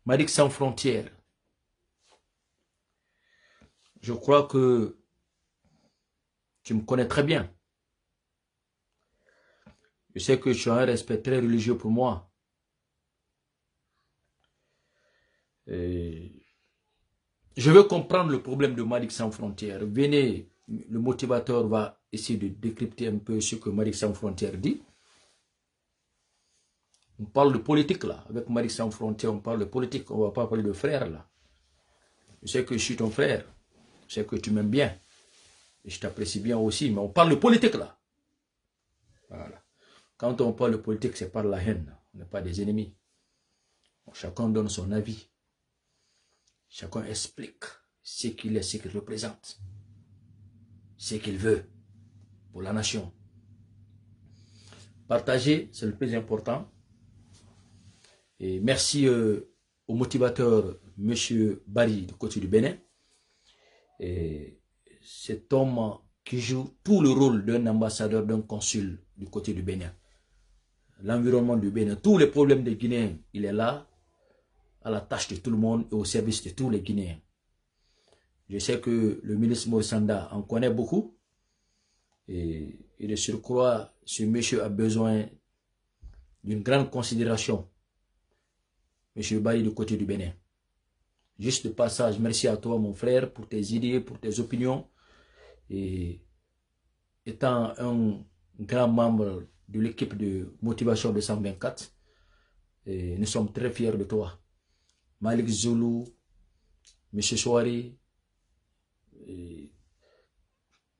Malick Sans Frontières, je crois que tu me connais très bien. Je sais que tu as un respect très religieux pour moi. Et je veux comprendre le problème de Malick Sans Frontières. Venez, le motivateur va essayer de décrypter un peu ce que Malick Sans Frontières dit. On parle de politique là. Avec Malick Sans Frontières, on parle de politique. On ne va pas parler de frère là. Je sais que je suis ton frère. Je sais que tu m'aimes bien. Et je t'apprécie bien aussi. Mais on parle de politique là. Voilà. Quand on parle de politique, c'est par la haine. On n'est pas des ennemis. Chacun donne son avis. Chacun explique ce qu'il est, ce qu'il représente. Ce qu'il veut pour la nation. Partager, c'est le plus important. Et merci au motivateur, M. Barry, du côté du Bénin. Et cet homme qui joue tout le rôle d'un ambassadeur, d'un consul du côté du Bénin. L'environnement du Bénin, tous les problèmes des Guinéens, il est là, à la tâche de tout le monde et au service de tous les Guinéens. Je sais que le ministre Morissanda en connaît beaucoup. Et de surcroît, ce monsieur a besoin d'une grande considération. Monsieur Baye du côté du Bénin. Juste de passage, merci à toi mon frère pour tes idées, pour tes opinions. Et étant un grand membre de l'équipe de motivation de 124, et nous sommes très fiers de toi. Malik Zulu, M. Soari,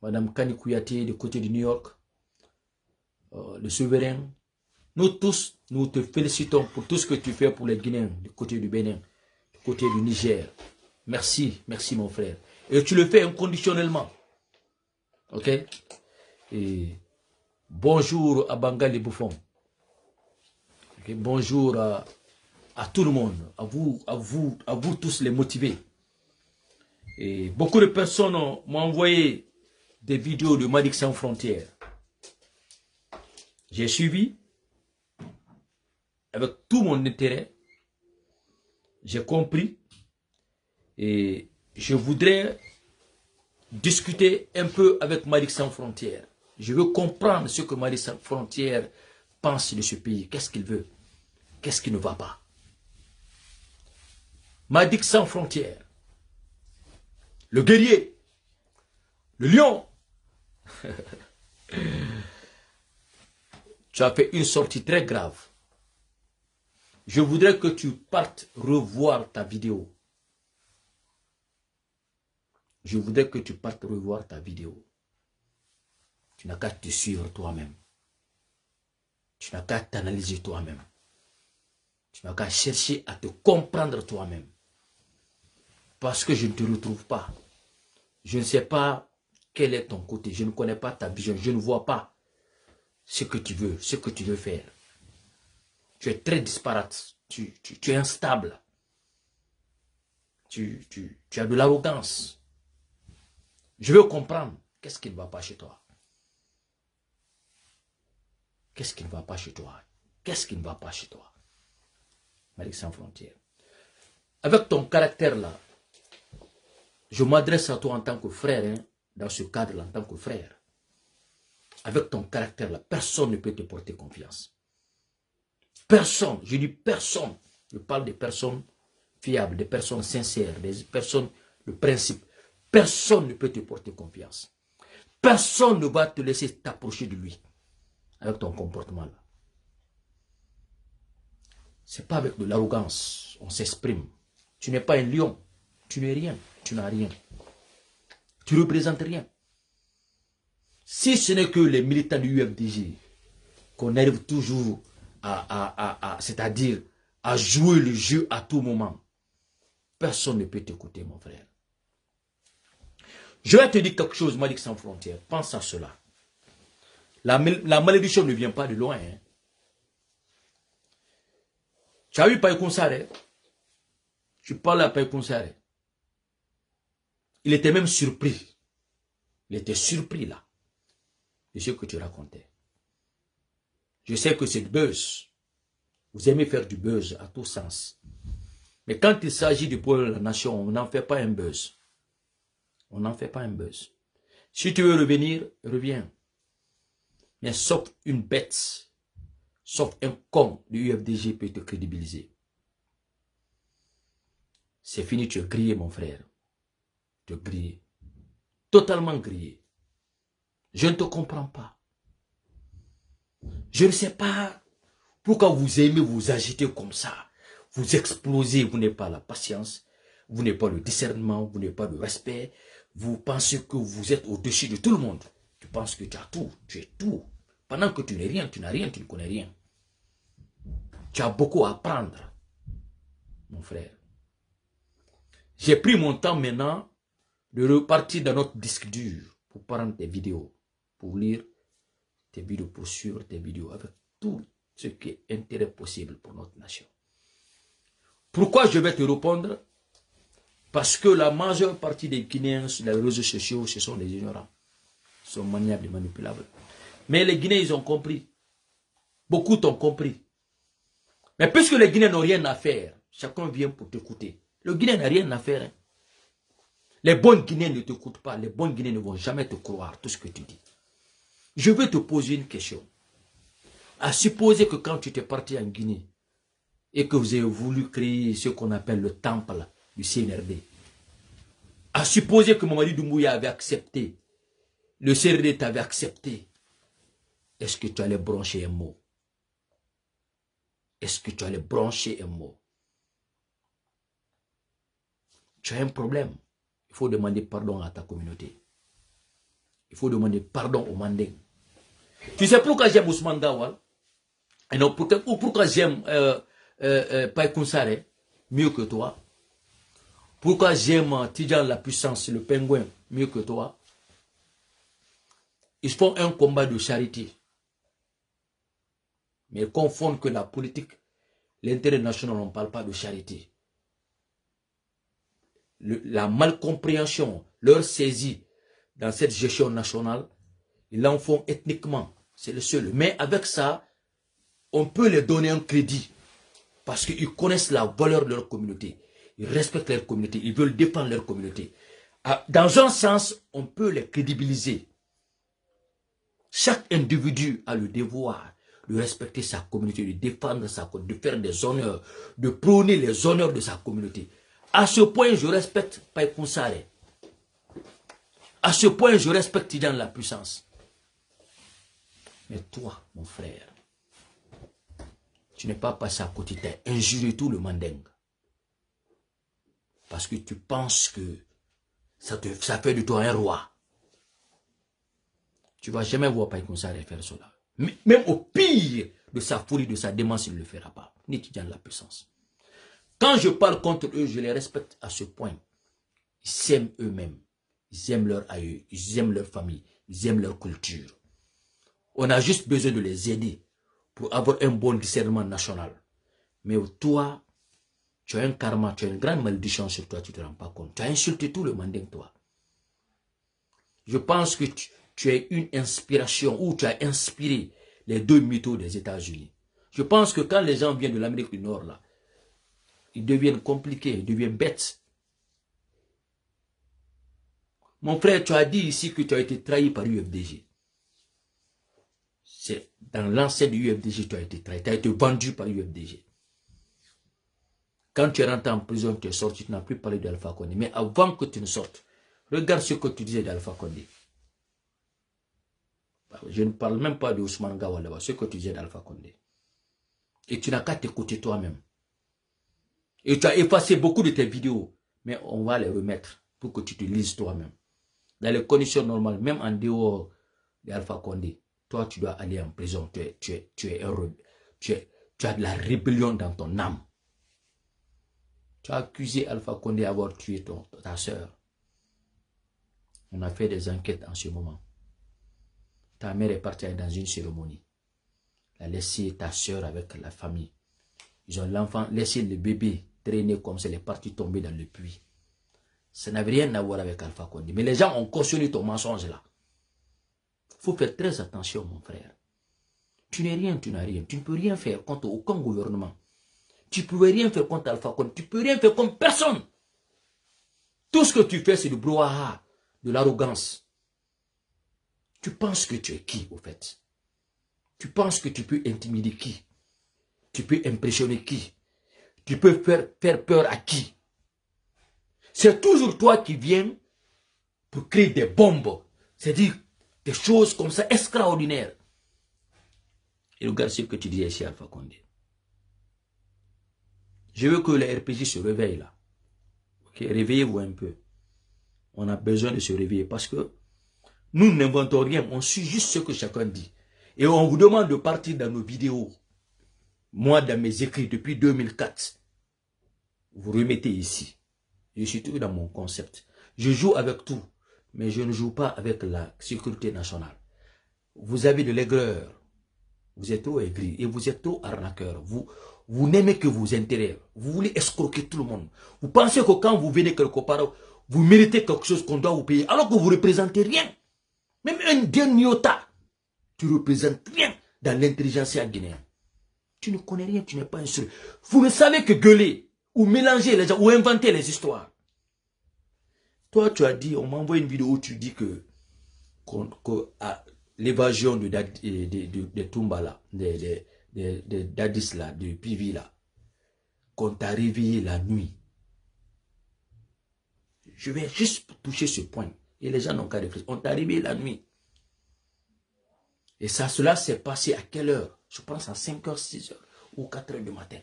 Madame Kani Kouyati du côté de New York, le souverain. Nous tous, nous te félicitons pour tout ce que tu fais pour les Guinéens du côté du Bénin, du côté du Niger. Merci, merci mon frère. Et tu le fais inconditionnellement. Ok? Et bonjour à Bangali Bouffon. Okay? Bonjour à tout le monde, à vous tous les motivés. Et beaucoup de personnes m'ont envoyé des vidéos de Malick Sans Frontières. J'ai suivi avec tout mon intérêt. J'ai compris. Et je voudrais discuter un peu avec Malick Sans Frontières. Je veux comprendre ce que Malick Sans Frontières pense de ce pays. Qu'est-ce qu'il veut? Qu'est-ce qui ne va pas? Malick Sans Frontières. Le guerrier. Le lion. Tu as fait une sortie très grave. Je voudrais que tu partes revoir ta vidéo. Je voudrais que tu partes revoir ta vidéo. Tu n'as qu'à te suivre toi-même. Tu n'as qu'à t'analyser toi-même. Tu n'as qu'à chercher à te comprendre toi-même. Parce que je ne te retrouve pas. Je ne sais pas quel est ton côté. Je ne connais pas ta vision. Je ne vois pas ce que tu veux faire. Tu es très disparate. Tu es instable. Tu as de l'arrogance. Je veux comprendre. Qu'est-ce qui ne va pas chez toi? Qu'est-ce qui ne va pas chez toi? Qu'est-ce qui ne va pas chez toi? Malick Sans Frontières. Avec ton caractère là, je m'adresse à toi en tant que frère, hein, dans ce cadre-là, en tant que frère. Avec ton caractère là, personne ne peut te porter confiance. Personne, je dis personne. Je parle des personnes fiables, des personnes sincères, des personnes de principe. Personne ne peut te porter confiance. Personne ne va te laisser t'approcher de lui avec ton comportement là. Ce n'est pas avec de l'arrogance, on s'exprime. Tu n'es pas un lion, tu n'es rien, tu n'as rien. Tu ne représentes rien. Si ce n'est que les militants du UFDG, qu'on arrive toujours c'est-à-dire à jouer le jeu à tout moment, personne ne peut t'écouter, mon frère. Je vais te dire quelque chose, Malick Sans Frontières. Pense à cela. La malédiction ne vient pas de loin. Hein. Tu as vu Paye Konsare? Tu parles à Paye Konsare. Il était même surpris. Il était surpris là. De ce que tu racontais. Je sais que c'est du buzz. Vous aimez faire du buzz à tout sens. Mais quand il s'agit du pôle de la nation, on n'en fait pas un buzz. On n'en fait pas un buzz. Si tu veux revenir, reviens. Mais sauf une bête, sauf un con de l'UFDG peut te crédibiliser. C'est fini, tu es grillé, mon frère. Tu es grillé. Totalement grillé. Je ne te comprends pas. Je ne sais pas pourquoi vous aimez vous agiter comme ça. Vous explosez, vous n'avez pas la patience, vous n'avez pas le discernement, vous n'avez pas le respect. Vous pensez que vous êtes au-dessus de tout le monde. Tu penses que tu as tout, tu es tout. Pendant que tu n'es rien, tu n'as rien, tu ne connais rien. Tu as beaucoup à apprendre, mon frère. J'ai pris mon temps maintenant de repartir dans notre disque dur pour prendre tes vidéos, pour lire tes vidéos, pour suivre tes vidéos avec tout ce qui est intérêt possible pour notre nation. Pourquoi je vais te répondre? Parce que la majeure partie des Guinéens sur les réseaux sociaux, ce sont des ignorants. Ils sont maniables et manipulables. Mais les Guinéens, ils ont compris. Beaucoup t'ont compris. Mais puisque les Guinéens n'ont rien à faire, chacun vient pour t'écouter. Le Guinéen n'a rien à faire. Hein. Les bons Guinéens ne t'écoutent pas. Les bons Guinéens ne vont jamais te croire tout ce que tu dis. Je vais te poser une question. À supposer que quand tu étais parti en Guinée et que vous avez voulu créer ce qu'on appelle le temple du CNRD, à supposer que Mamadi Doumbouya avait accepté, le CNRD t'avait accepté, est-ce que tu allais brancher un mot? Est-ce que tu allais brancher un mot? Tu as un problème. Il faut demander pardon à ta communauté. Il faut demander pardon aux Manding. Tu sais pourquoi j'aime Ousmane Gawal? Et non, pourquoi j'aime Paye Kounsare mieux que toi? Pourquoi j'aime Tidjan la puissance, le pingouin, mieux que toi? Ils font un combat de charité. Mais ils confondent que la politique, l'intérêt national, on ne parle pas de charité. La malcompréhension, leur saisie dans cette gestion nationale, ils l'en font ethniquement. C'est le seul. Mais avec ça, on peut les donner un crédit. Parce qu'ils connaissent la valeur de leur communauté. Ils respectent leur communauté. Ils veulent défendre leur communauté. Dans un sens, on peut les crédibiliser. Chaque individu a le devoir de respecter sa communauté, de défendre sa communauté, de faire des honneurs, de prôner les honneurs de sa communauté. À ce point, je respecte Paye Kounsare. À ce point, je respecte Tidjan la puissance. Mais toi, mon frère, tu n'es pas passé à côté, tu as injurié tout le Manding. Parce que tu penses que ça fait de toi un roi. Tu ne vas jamais voir Paye Kounsare faire cela. Même au pire de sa folie, de sa démence, il ne le fera pas. Ni Tidjan la puissance. Quand je parle contre eux, je les respecte à ce point. Ils s'aiment eux-mêmes. Ils aiment leur aïeux. Ils aiment leur famille. Ils aiment leur culture. On a juste besoin de les aider pour avoir un bon discernement national. Mais toi, tu as un karma, tu as une grande malédiction sur toi, tu ne te rends pas compte. Tu as insulté tout le Manding, toi. Je pense que tu as une inspiration, ou tu as inspiré les deux mythos des États-Unis. Je pense que quand les gens viennent de l'Amérique du Nord, là, ils deviennent compliqués, ils deviennent bêtes. Mon frère, tu as dit ici que tu as été trahi par l'UFDG. C'est dans l'ancien de l'UFDG, tu as été trahi, tu as été vendu par l'UFDG. Quand tu es rentré en prison, tu es sorti, tu n'as plus parlé d'Alpha Condé. Mais avant que tu ne sortes, regarde ce que tu disais d'Alpha Condé. Je ne parle même pas de Ousmane Gawal là-bas, ce que tu disais d'Alpha Condé. Et tu n'as qu'à t'écouter toi-même. Et tu as effacé beaucoup de tes vidéos, mais on va les remettre pour que tu te lises toi-même. Dans les conditions normales, même en dehors d'Alpha Condé, toi tu dois aller en prison, tu as de la rébellion dans ton âme. Tu as accusé Alpha Condé d'avoir tué ta soeur. On a fait des enquêtes en ce moment. Ta mère est partie dans une cérémonie. Elle a laissé ta soeur avec la famille. Ils ont l'enfant, laissé le bébé traîner comme ça, elle est partie tomber dans le puits. Ça n'avait rien à voir avec Alpha Condé. Mais les gens ont cautionné ton mensonge là. Il faut faire très attention, mon frère. Tu n'es rien, tu n'as rien. Tu ne peux rien faire contre aucun gouvernement. Tu ne pouvais rien faire contre Alpha Condé. Tu ne peux rien faire contre personne. Tout ce que tu fais, c'est du brouhaha, de l'arrogance. Tu penses que tu es qui, au fait? Tu penses que tu peux intimider qui? Tu peux impressionner qui? Tu peux faire peur à qui? C'est toujours toi qui viens pour créer des bombes. C'est-à-dire des choses comme ça extraordinaires. Et regarde ce que tu disais ici, Alpha Condé. Je veux que les RPG se réveillent là. Okay? Réveillez-vous un peu. On a besoin de se réveiller parce que nous n'inventons rien. On suit juste ce que chacun dit. Et on vous demande de partir dans nos vidéos. Moi, dans mes écrits depuis 2004, vous remettez ici. Je suis toujours dans mon concept. Je joue avec tout, mais je ne joue pas avec la sécurité nationale. Vous avez de l'aigreur. Vous êtes trop aigri et vous êtes trop arnaqueur. Vous n'aimez que vos intérêts. Vous voulez escroquer tout le monde. Vous pensez que quand vous venez quelque part, vous méritez quelque chose qu'on doit vous payer, alors que vous ne représentez rien. Même un deniota, tu ne représentes rien dans l'intelligence guinéenne. Tu ne connais rien, tu n'es pas instruit. Vous ne savez que gueuler, ou mélanger les gens, ou inventer les histoires. Toi, tu as dit, on m'a envoyé une vidéo où tu dis que l'évasion de Toumba là, de Dadis là, de Pivi là, qu'on t'a réveillé la nuit. Je vais juste toucher ce point. Et les gens n'ont qu'à réfléchir. On t'a réveillé la nuit. Et ça, cela s'est passé à quelle heure? Je pense à 5 h, 6 h ou 4 h du matin.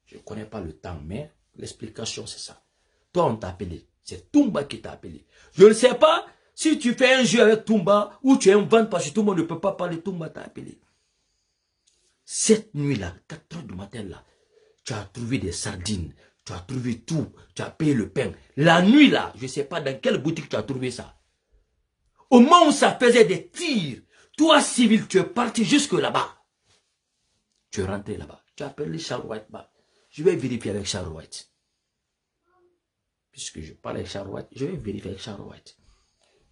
Je ne connais pas le temps, mais l'explication c'est ça. Toi, on t'a appelé. C'est Toumba qui t'a appelé. Je ne sais pas si tu fais un jeu avec Toumba ou tu inventes parce que tout le monde ne peut pas parler. Toumba t'a appelé. Cette nuit-là, 4 h du matin là, tu as trouvé des sardines, tu as trouvé tout, tu as payé le pain. La nuit là, je ne sais pas dans quelle boutique tu as trouvé ça. Au moment où ça faisait des tirs, toi civil, tu es parti jusque là-bas. Tu es rentré là-bas. Tu as appelé Charles White. Je vais vérifier avec Charles White. Puisque je parle avec Charles White, je vais vérifier avec Charles White.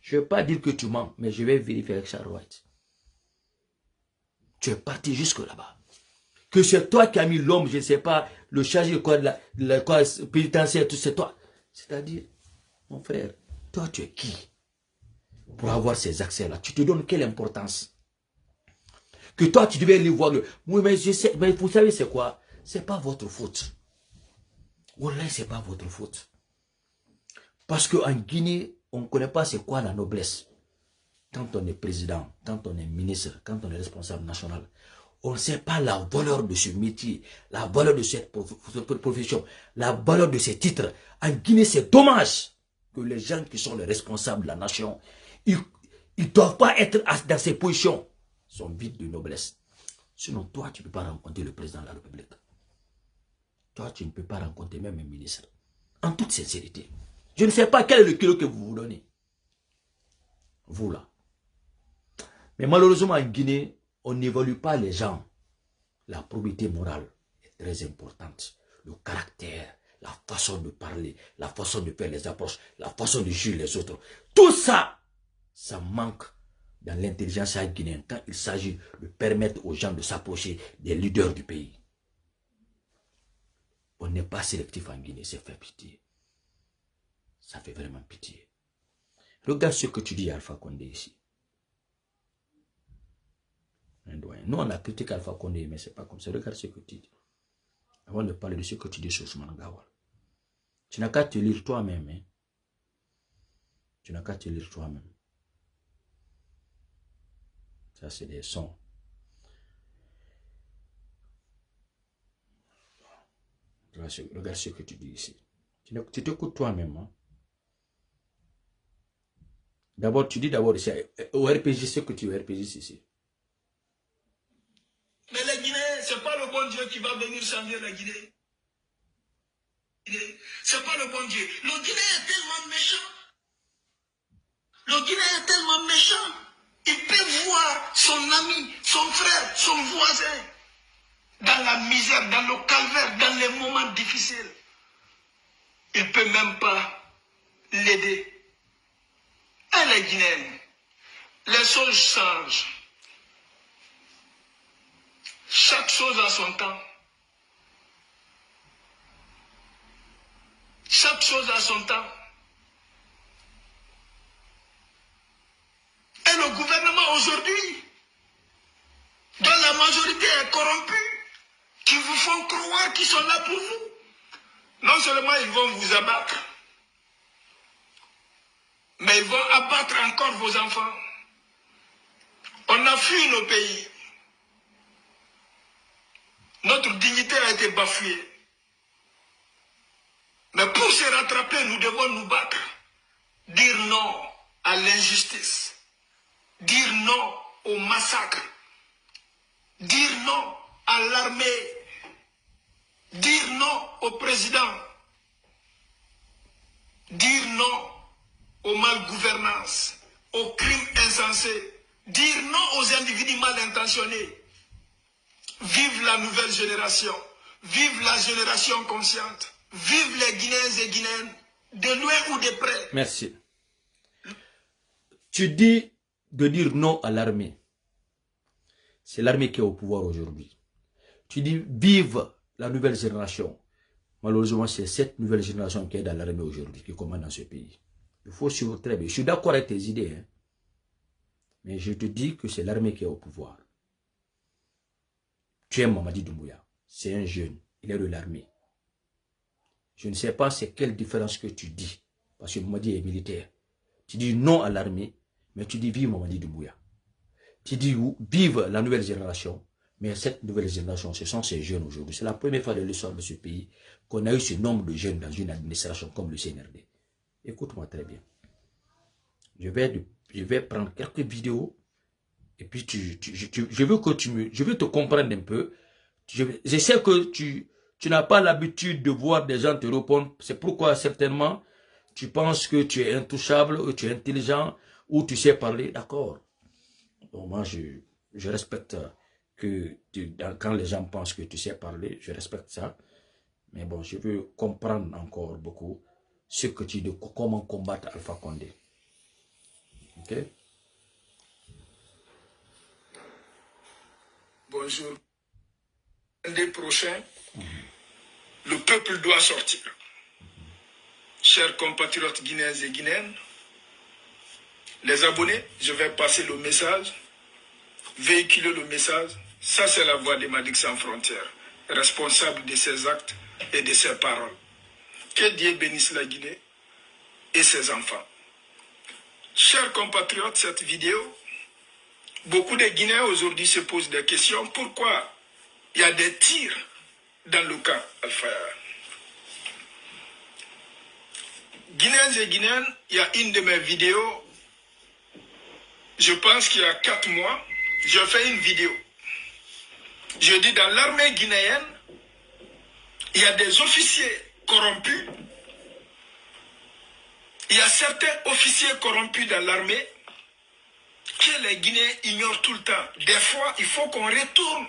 Je ne vais pas dire que tu mens, mais je vais vérifier avec Charles White. Tu es parti jusque là-bas. Que c'est toi qui as mis l'homme, je ne sais pas, le chargé de la pénitentiaire, tout c'est toi. C'est-à-dire, mon frère, toi tu es qui pour avoir ces accès-là? Tu te donnes quelle importance? Que toi tu devais aller voir le... Oui, mais je sais, mais vous savez c'est quoi? C'est pas votre faute. Wallah, c'est pas votre faute. Parce qu'en Guinée, on ne connaît pas c'est quoi la noblesse. Quand on est président, quand on est ministre, quand on est responsable national, on ne sait pas la valeur de ce métier, la valeur de cette profession, la valeur de ces titres. En Guinée, c'est dommage que les gens qui sont les responsables de la nation, ils ne doivent pas être dans ces positions. Ils sont vides de noblesse. Sinon, toi, tu ne peux pas rencontrer le président de la République. Toi, tu ne peux pas rencontrer même un ministre. En toute sincérité. Je ne sais pas quel est le kilo que vous vous donnez. Vous là. Mais malheureusement, en Guinée, on n'évalue pas les gens. La probité morale est très importante. Le caractère, la façon de parler, la façon de faire les approches, la façon de juger les autres. Tout ça, ça manque dans l'intelligence guinéenne quand il s'agit de permettre aux gens de s'approcher des leaders du pays. On n'est pas sélectif en Guinée, c'est fait pitié. Ça fait vraiment pitié. Regarde ce que tu dis Alpha Condé ici. Nous, on a critiqué Alpha Condé, mais ce n'est pas comme ça. Regarde ce que tu dis. Avant de parler de ce que tu dis sur Ousmane Gawal. Tu n'as qu'à te lire toi-même. Hein? Tu n'as qu'à te lire toi-même. Ça, c'est des sons. Regarde ce que tu dis ici. Tu t'écoutes toi-même. Hein? D'abord, tu dis d'abord au RPG ce que tu es RPG ici. Mais les Guinéens, ce n'est pas le bon Dieu qui va venir changer la Guinée. Ce n'est pas le bon Dieu. Le Guinéen est tellement méchant. Le Guinéen est tellement méchant. Il peut voir son ami, son frère, son voisin dans la misère, dans le calvaire, dans les moments difficiles. Il ne peut même pas l'aider. Et les Guinéens, les choses changent. Chaque chose a son temps. chose à son temps. Et le gouvernement aujourd'hui, dont la majorité est corrompue, qui vous font croire qu'ils sont là pour vous. Non seulement ils vont vous abattre, mais ils vont abattre encore vos enfants. On a fui nos pays. Notre dignité a été bafouée. Mais pour se rattraper, nous devons nous battre. Dire non à l'injustice. Dire non au massacre. Dire non à l'armée. Dire non au président. Dire non aux malgouvernances, aux crimes insensés. Dire non aux individus mal intentionnés. Vive la nouvelle génération. Vive la génération consciente. Vive les Guinéens et Guinéennes, de loin ou de près. Merci. Tu dis de dire non à l'armée. C'est l'armée qui est au pouvoir aujourd'hui. Tu dis vive la nouvelle génération. Malheureusement, c'est cette nouvelle génération qui est dans l'armée aujourd'hui, qui commande dans ce pays. Il faut suivre très bien. Je suis d'accord avec tes idées, hein. Mais je te dis que c'est l'armée qui est au pouvoir. Tu es Mamadi Doumbouya. C'est un jeune. Il est de l'armée. Je ne sais pas c'est quelle différence que tu dis. Parce que Mamadi est militaire. Tu dis non à l'armée, mais tu dis vive Mamadi Doumbouya. Tu dis vive la nouvelle génération. Mais cette nouvelle génération, ce sont ces jeunes aujourd'hui. C'est la première fois de l'histoire de ce pays qu'on a eu ce nombre de jeunes dans une administration comme le CNRD. Écoute-moi très bien. Je vais prendre quelques vidéos et puis je veux te comprendre un peu. Je sais que tu n'as pas l'habitude de voir des gens te répondre. C'est pourquoi certainement tu penses que tu es intouchable, ou tu es intelligent, ou tu sais parler. D'accord. Bon, moi, je respecte que quand les gens pensent que tu sais parler, je respecte ça. Mais bon, je veux comprendre encore beaucoup ce que tu dis, comment combattre Alpha Condé. Ok? Bonjour. Lundi prochain, le peuple doit sortir. Chers compatriotes guinéens et guinéennes, les abonnés, je vais passer le message, véhiculer le message. Ça, c'est la voix de Madic Sans Frontières, responsable de ses actes et de ses paroles. Que Dieu bénisse la Guinée et ses enfants. Chers compatriotes, cette vidéo, beaucoup de Guinéens aujourd'hui se posent des questions. Pourquoi il y a des tirs dans le camp Alpha? Guinéens et Guinéennes, il y a une de mes vidéos, je pense qu'il y a 4 mois, je fais une vidéo. Je dis dans l'armée guinéenne, il y a des officiers corrompus. Il y a certains officiers corrompus dans l'armée que les Guinéens ignorent tout le temps. Des fois, il faut qu'on retourne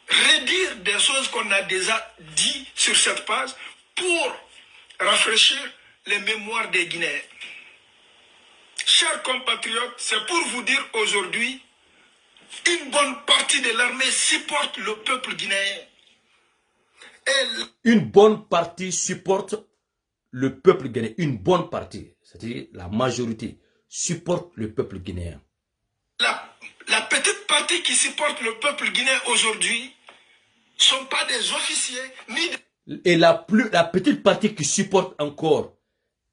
redire des choses qu'on a déjà dit sur cette page pour rafraîchir les mémoires des Guinéens. Chers compatriotes, c'est pour vous dire aujourd'hui, une bonne partie de l'armée supporte le peuple guinéen. Une bonne partie supporte le peuple guinéen. Une bonne partie, c'est-à-dire la majorité, supporte le peuple guinéen. La petite partie qui supporte le peuple guinéen aujourd'hui ne sont pas des officiers ni des... Et la petite partie qui supporte encore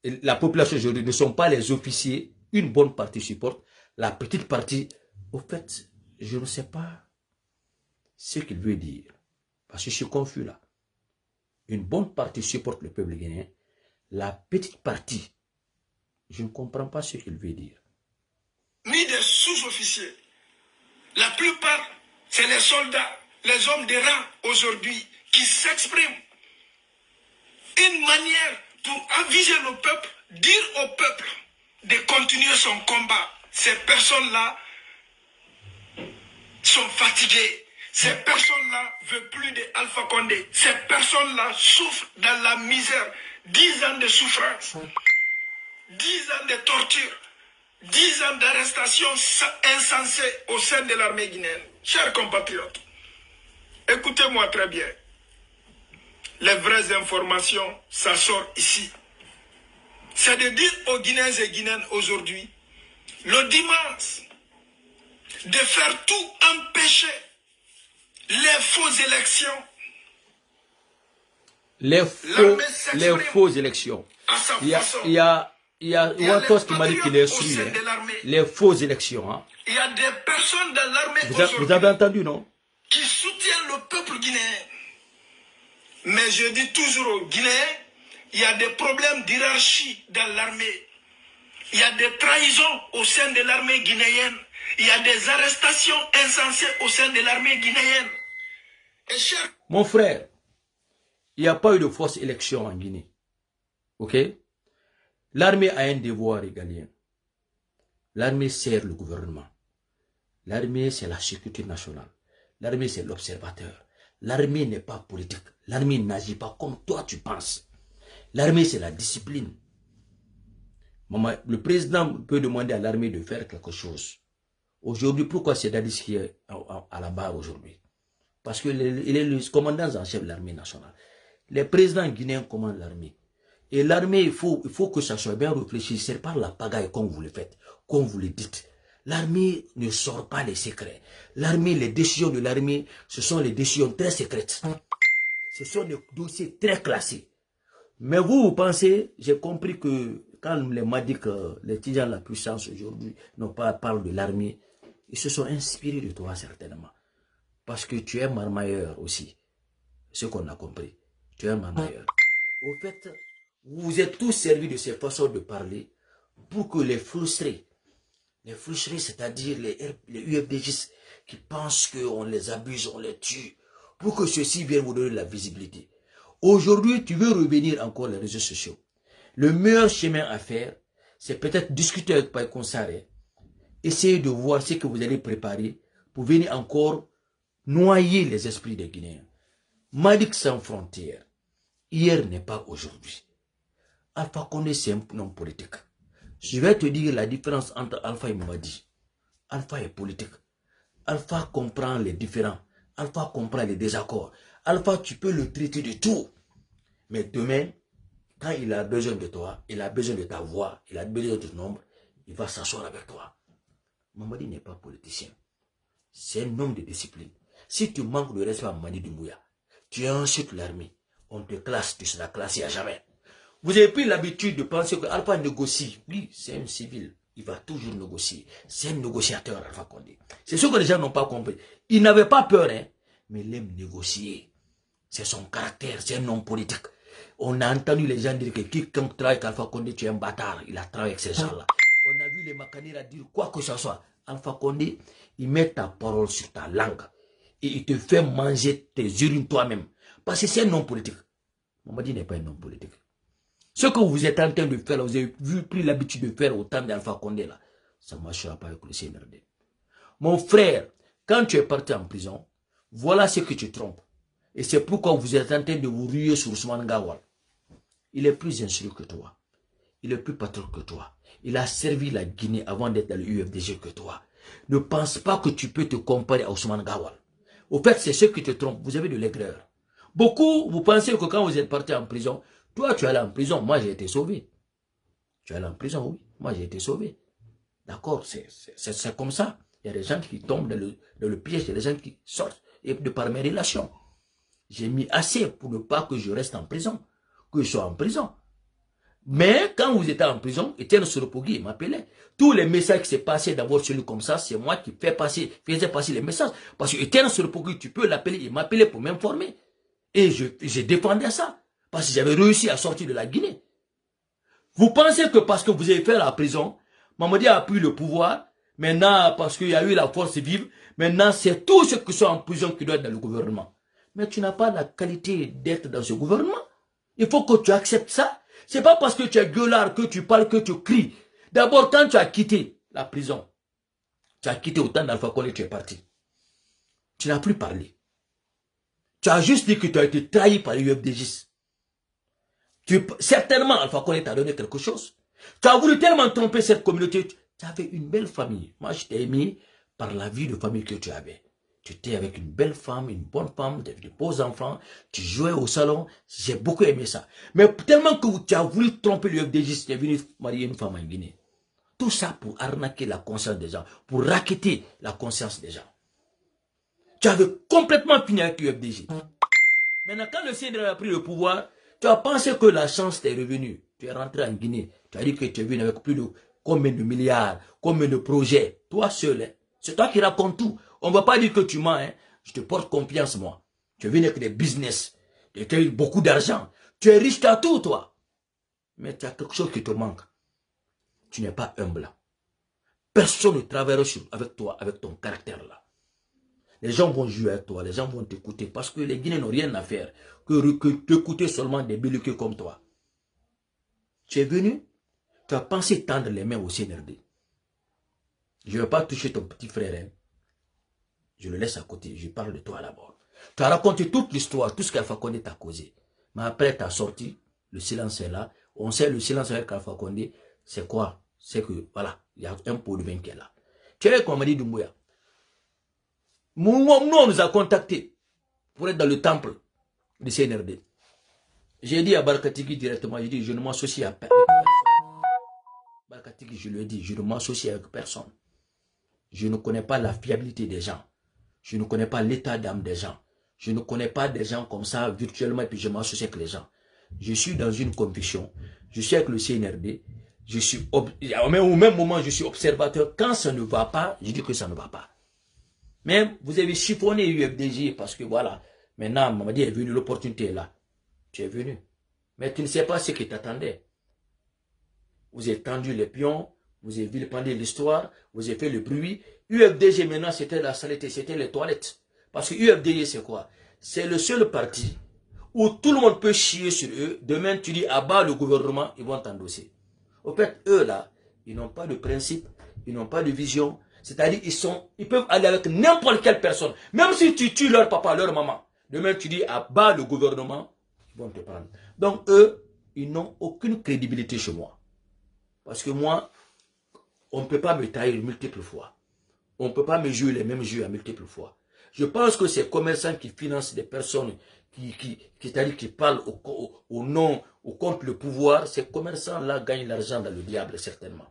la population aujourd'hui ne sont pas les officiers. Une bonne partie supporte. La petite partie, au fait, je ne sais pas ce qu'il veut dire. Parce que je suis confus là. Une bonne partie supporte le peuple guinéen. La petite partie, je ne comprends pas ce qu'il veut dire. Ni des sous-officiers. La plupart, c'est les soldats, les hommes de rang aujourd'hui qui s'expriment. Une manière pour aviser le peuple, dire au peuple de continuer son combat. Ces personnes-là sont fatiguées. Ces personnes-là ne veulent plus de Alpha Condé. Ces personnes-là souffrent dans la misère. 10 ans de souffrance, 10 ans de torture, 10 ans d'arrestation insensée au sein de l'armée guinéenne. Chers compatriotes, écoutez-moi très bien. Les vraies informations, ça sort ici. c'est de dire aux Guinéens et Guinéennes aujourd'hui, le dimanche, de faire tout empêcher les fausses élections. Les fausses élections. Il y a Wantos qui m'a dit qu'il est su. Les fausses élections. Hein. Il y a des personnes dans l'armée vous avez entendu, non? Qui soutiennent le peuple guinéen. Mais je dis toujours aux Guinéens, il y a des problèmes d'hierarchie dans l'armée. Il y a des trahisons au sein de l'armée guinéenne. Il y a des arrestations insensées au sein de l'armée guinéenne. Mon frère, il n'y a pas eu de fausse élection en Guinée. Ok? L'armée a un devoir régalien. L'armée sert le gouvernement. L'armée, c'est la sécurité nationale. L'armée, c'est l'observateur. L'armée n'est pas politique. L'armée n'agit pas comme toi tu penses. L'armée, c'est la discipline. Maman, le président peut demander à l'armée de faire quelque chose. Aujourd'hui, pourquoi c'est Dadis qui est à la barre aujourd'hui? Parce qu'il est le commandant en chef de l'armée nationale. Les présidents guinéens commandent l'armée. Et l'armée, il faut que ça soit bien réfléchi. C'est pas la pagaille comme vous le faites, comme vous le dites. L'armée ne sort pas les secrets. L'armée, les décisions de l'armée, ce sont les décisions très secrètes. Ce sont des dossiers très classés. Mais vous pensez, j'ai compris que quand les m'a dit que les étudiants de la puissance aujourd'hui n'ont pas parlé de l'armée, ils se sont inspirés de toi certainement. Parce que tu es marmailleur aussi. Ce qu'on a compris. Tu es un marmailleur. Au fait, vous vous êtes tous servis de ces façons de parler pour que les frustrés, c'est-à-dire les UFDJ qui pensent qu'on les abuse, on les tue, pour que ceux-ci viennent vous donner de la visibilité. Aujourd'hui, tu veux revenir encore les réseaux sociaux. Le meilleur chemin à faire, c'est peut-être discuter avec Paï Konsaré, essayer de voir ce que vous allez préparer pour venir encore noyer les esprits des Guinéens. Malik sans frontières, hier n'est pas aujourd'hui. Alpha Condé, c'est un homme politique. Je vais te dire la différence entre Alpha et Mamadi. Alpha est politique. Alpha comprend les différends. Alpha comprend les désaccords. Alpha, tu peux le traiter de tout. Mais demain, quand il a besoin de toi, il a besoin de ta voix, il a besoin de ton nombre, il va s'asseoir avec toi. Mamadi n'est pas politicien. C'est un homme de discipline. Si tu manques de respect à Mamadi Doumbouya, tu insultes l'armée, on te classe, tu seras classé à jamais. Vous avez pris l'habitude de penser que Alpha négocie. Oui, c'est un civil. Il va toujours négocier. C'est un négociateur, Alpha Condé. C'est ce que les gens n'ont pas compris. Il n'avait pas peur, hein, mais il aime négocier. C'est son caractère, c'est un homme politique. On a entendu les gens dire que quiconque travaille avec Alpha Condé, tu es un bâtard. Il a travaillé avec ces gens-là. On a vu les Makanira dire quoi que ce soit. Alpha Condé, il met ta parole sur ta langue. Et il te fait manger tes urines toi-même. Parce que c'est un homme politique. Mamadi n'est pas un homme politique. Ce que vous êtes en train de faire, vous avez pris l'habitude de faire au temps d'Alpha Condé là, ça ne marchera pas avec le CNRD. Mon frère, quand tu es parti en prison, voilà ce que tu trompes. Et c'est pourquoi vous êtes en train de vous ruer sur Ousmane Gawal. Il est plus instruit que toi. Il est plus patron que toi. Il a servi la Guinée avant d'être dans le UFDG que toi. Ne pense pas que tu peux te comparer à Ousmane Gawal. Au fait, c'est ce qui te trompe. Vous avez de l'aigreur. Beaucoup, vous pensez que quand vous êtes parti en prison, toi, tu es allé en prison, moi j'ai été sauvé. Tu es allé en prison, oui, moi j'ai été sauvé. D'accord, c'est comme ça. Il y a des gens qui tombent dans le piège, il y a des gens qui sortent, et de par mes relations. J'ai mis assez pour ne pas que je reste en prison, que je sois en prison. Mais quand vous étiez en prison, Etienne Soropogui m'appelait. Tous les messages qui s'est passé dans votre cellule comme ça, c'est moi qui faisais passer les messages. Parce que Etienne Soropogui, tu peux l'appeler, il m'appelait pour m'informer. Et je défendais ça. Parce que j'avais réussi à sortir de la Guinée. Vous pensez que parce que vous avez fait la prison, Mamadi a pris le pouvoir, maintenant parce qu'il y a eu la force vive, maintenant c'est tous ceux qui sont en prison qui doivent être dans le gouvernement. Mais tu n'as pas la qualité d'être dans ce gouvernement. Il faut que tu acceptes ça. C'est pas parce que tu es gueulard, que tu parles, que tu cries. D'abord, quand tu as quitté la prison, tu as quitté autant d'Alpha Condé, tu es parti. Tu n'as plus parlé. Tu as juste dit que tu as été trahi par les UFDJ. Certainement, Alpha Condé t'a donné quelque chose. Tu as voulu tellement tromper cette communauté. Tu avais une belle famille. Moi, je t'ai aimé par la vie de famille que tu avais. Tu étais avec une belle femme, une bonne femme, des beaux enfants, tu jouais au salon, j'ai beaucoup aimé ça. Mais tellement que tu as voulu tromper le FDJ, tu es venu marier une femme en Guinée. Tout ça pour arnaquer la conscience des gens, pour racketter la conscience des gens. Tu avais complètement fini avec le FDJ. Maintenant, quand le CNRD a pris le pouvoir, tu as pensé que la chance t'est revenue. Tu es rentré en Guinée, tu as dit que tu es venu avec plus de combien de milliards, combien de projets. Toi seul, hein. C'est toi qui racontes tout. On ne va pas dire que tu mens, hein. Je te porte confiance, moi. Tu es venu avec des business, tu as eu beaucoup d'argent. Tu es riche, tu as tout, toi. Mais tu as quelque chose qui te manque. Tu n'es pas humble. Personne ne travaillera avec toi, avec ton caractère là. Les gens vont jouer avec toi, les gens vont t'écouter parce que les Guinéens n'ont rien à faire que t'écouter seulement des belliqueux comme toi. Tu es venu, tu as pensé tendre les mains au CNRD. Je ne vais pas toucher ton petit frère. Hein. Je le laisse à côté, je parle de toi d'abord. Tu as raconté toute l'histoire, tout ce qu'Alpha Condé t'a causé. Mais après, tu as sorti, le silence est là. On sait le silence avec Alpha Condé, c'est quoi? C'est que, voilà, il y a un pot de vin qui est là. Tu es comme dit Doumbouya. Nous, on nous a contactés pour être dans le temple du CNRD. J'ai dit à Barkatiki directement, j'ai dit, je ne m'associe à personne. Barkatiki, je lui ai dit, je ne m'associe avec personne. Je ne connais pas la fiabilité des gens. Je ne connais pas l'état d'âme des gens. Je ne connais pas des gens comme ça virtuellement et puis je m'associe avec les gens. Je suis dans une conviction. Je suis avec le CNRD. Je suis au même moment, je suis observateur. Quand ça ne va pas, je dis que ça ne va pas. Mais vous avez chiffonné UFDJ parce que voilà, maintenant, Mamadi est venu, l'opportunité est là. Tu es venu. Mais tu ne sais pas ce qui t'attendait. Vous avez tendu les pions, vous avez vilipendé l'histoire, vous avez fait le bruit. UFDG maintenant, c'était la saleté, c'était les toilettes. Parce que UFDG, c'est quoi? C'est le seul parti où tout le monde peut chier sur eux. Demain, tu dis, abat le gouvernement, ils vont t'endosser. Au fait, eux là, ils n'ont pas de principe, ils n'ont pas de vision. C'est-à-dire, ils peuvent aller avec n'importe quelle personne. Même si tu tues leur papa, leur maman. Demain, tu dis, abat le gouvernement, ils vont te prendre. Donc, eux, ils n'ont aucune crédibilité chez moi. Parce que moi, on ne peut pas me tailler multiples fois. On ne peut pas me jouer les mêmes jeux à multiples fois. Je pense que ces commerçants qui financent des personnes qui parlent au nom ou contre le pouvoir, ces commerçants-là gagnent l'argent dans le diable, certainement.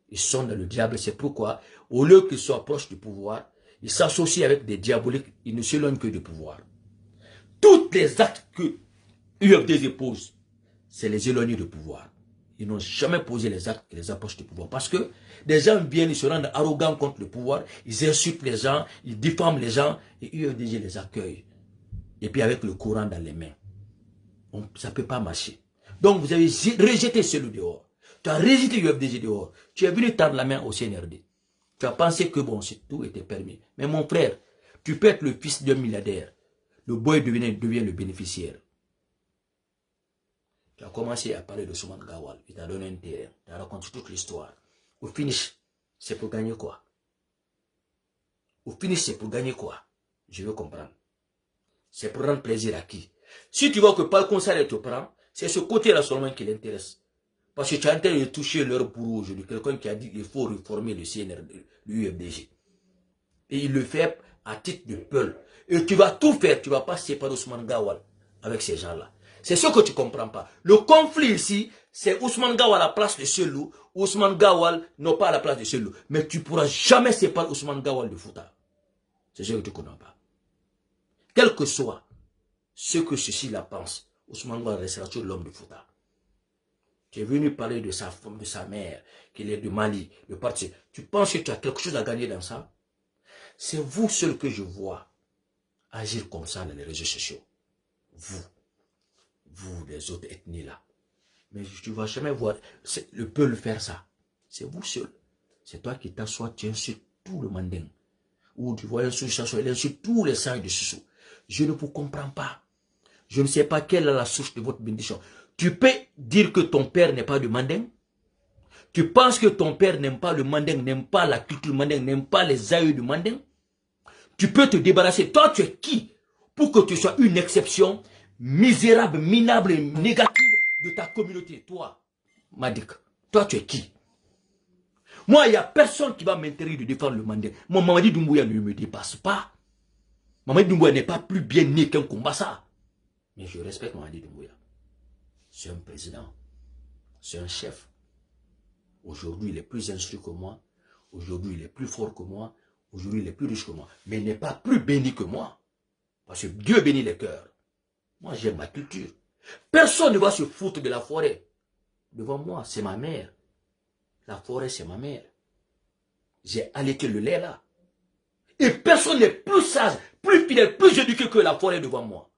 Ils sont dans le diable, c'est pourquoi, au lieu qu'ils soient proches du pouvoir, ils s'associent avec des diaboliques, ils ne s'éloignent que du pouvoir. Tous les actes que UFDG pose, c'est les éloigner du pouvoir. Ils n'ont jamais posé les actes qui les approchent du pouvoir. Parce que des gens viennent, ils se rendent arrogants contre le pouvoir, ils insultent les gens, ils diffament les gens, et UFDG les accueille. Et puis avec le courant dans les mains. Ça ne peut pas marcher. Donc vous avez rejeté celui dehors. Tu as rejeté UFDG dehors. Tu es venu tendre la main au CNRD. Tu as pensé que bon, tout était permis. Mais mon frère, tu peux être le fils d'un milliardaire. Le boy devient le bénéficiaire. Tu as commencé à parler de Ousmane Gawal. Il t'a donné un terrain. Tu as raconté toute l'histoire. Au finish, c'est pour gagner quoi? Au finish, c'est pour gagner quoi? Je veux comprendre. C'est pour rendre plaisir à qui? Si tu vois que Paul Consal te prend, c'est ce côté-là seulement qui l'intéresse. Parce que tu es en train de toucher leur bourreau aujourd'hui. Quelqu'un qui a dit qu'il faut réformer le CNRD, l'UFDG. Et il le fait à titre de peul. Et tu vas tout faire. Tu ne vas pas séparer Ousmane Gawal avec ces gens-là. C'est ce que tu ne comprends pas. Le conflit ici, c'est Ousmane Gawal à la place de Selou. Ousmane Gawal non pas à la place de Selou. Mais tu ne pourras jamais séparer Ousmane Gawal de Fouta. C'est ce que tu ne connais pas. Quel que soit ce que ceci-là pense, Ousmane Gawal restera toujours l'homme de Fouta. Tu es venu parler de sa femme, de sa mère, qu'il est de Mali, de parti. Tu penses que tu as quelque chose à gagner dans ça? C'est vous seul que je vois agir comme ça dans les réseaux sociaux. Vous, les autres ethnies là. Mais tu ne vas jamais voir le peuple faire ça. C'est vous seul. C'est toi qui t'assois, tu insultes tout le manding. Ou tu vois un sous-chasseur, il insulte tous les saints de Soussou. Je ne vous comprends pas. Je ne sais pas quelle est la source de votre bénédiction. Tu peux dire que ton père n'est pas de manding? Tu penses que ton père n'aime pas le manding, n'aime pas la culture manding, n'aime pas les aïeux du manding? Tu peux te débarrasser. Toi, tu es qui pour que tu sois une exception misérable, minable et négative de ta communauté? Toi, Madik, toi, tu es qui? Moi, il n'y a personne qui va m'interdire de défendre le manding. Mon Mamadi Doumbouya ne me dépasse pas. Mamadi Doumbouya n'est pas plus bien né qu'un Kumbassa. Mais je respecte Mamadi Doumbouya. C'est un président. C'est un chef. Aujourd'hui, il est plus instruit que moi. Aujourd'hui, il est plus fort que moi. Aujourd'hui, il est plus riche que moi. Mais il n'est pas plus béni que moi. Parce que Dieu bénit les cœurs. Moi, j'aime ma culture. Personne ne va se foutre de la forêt. Devant moi, c'est ma mère. La forêt, c'est ma mère. J'ai allaité le lait là. Et personne n'est plus sage, plus fidèle, plus éduqué que la forêt devant moi.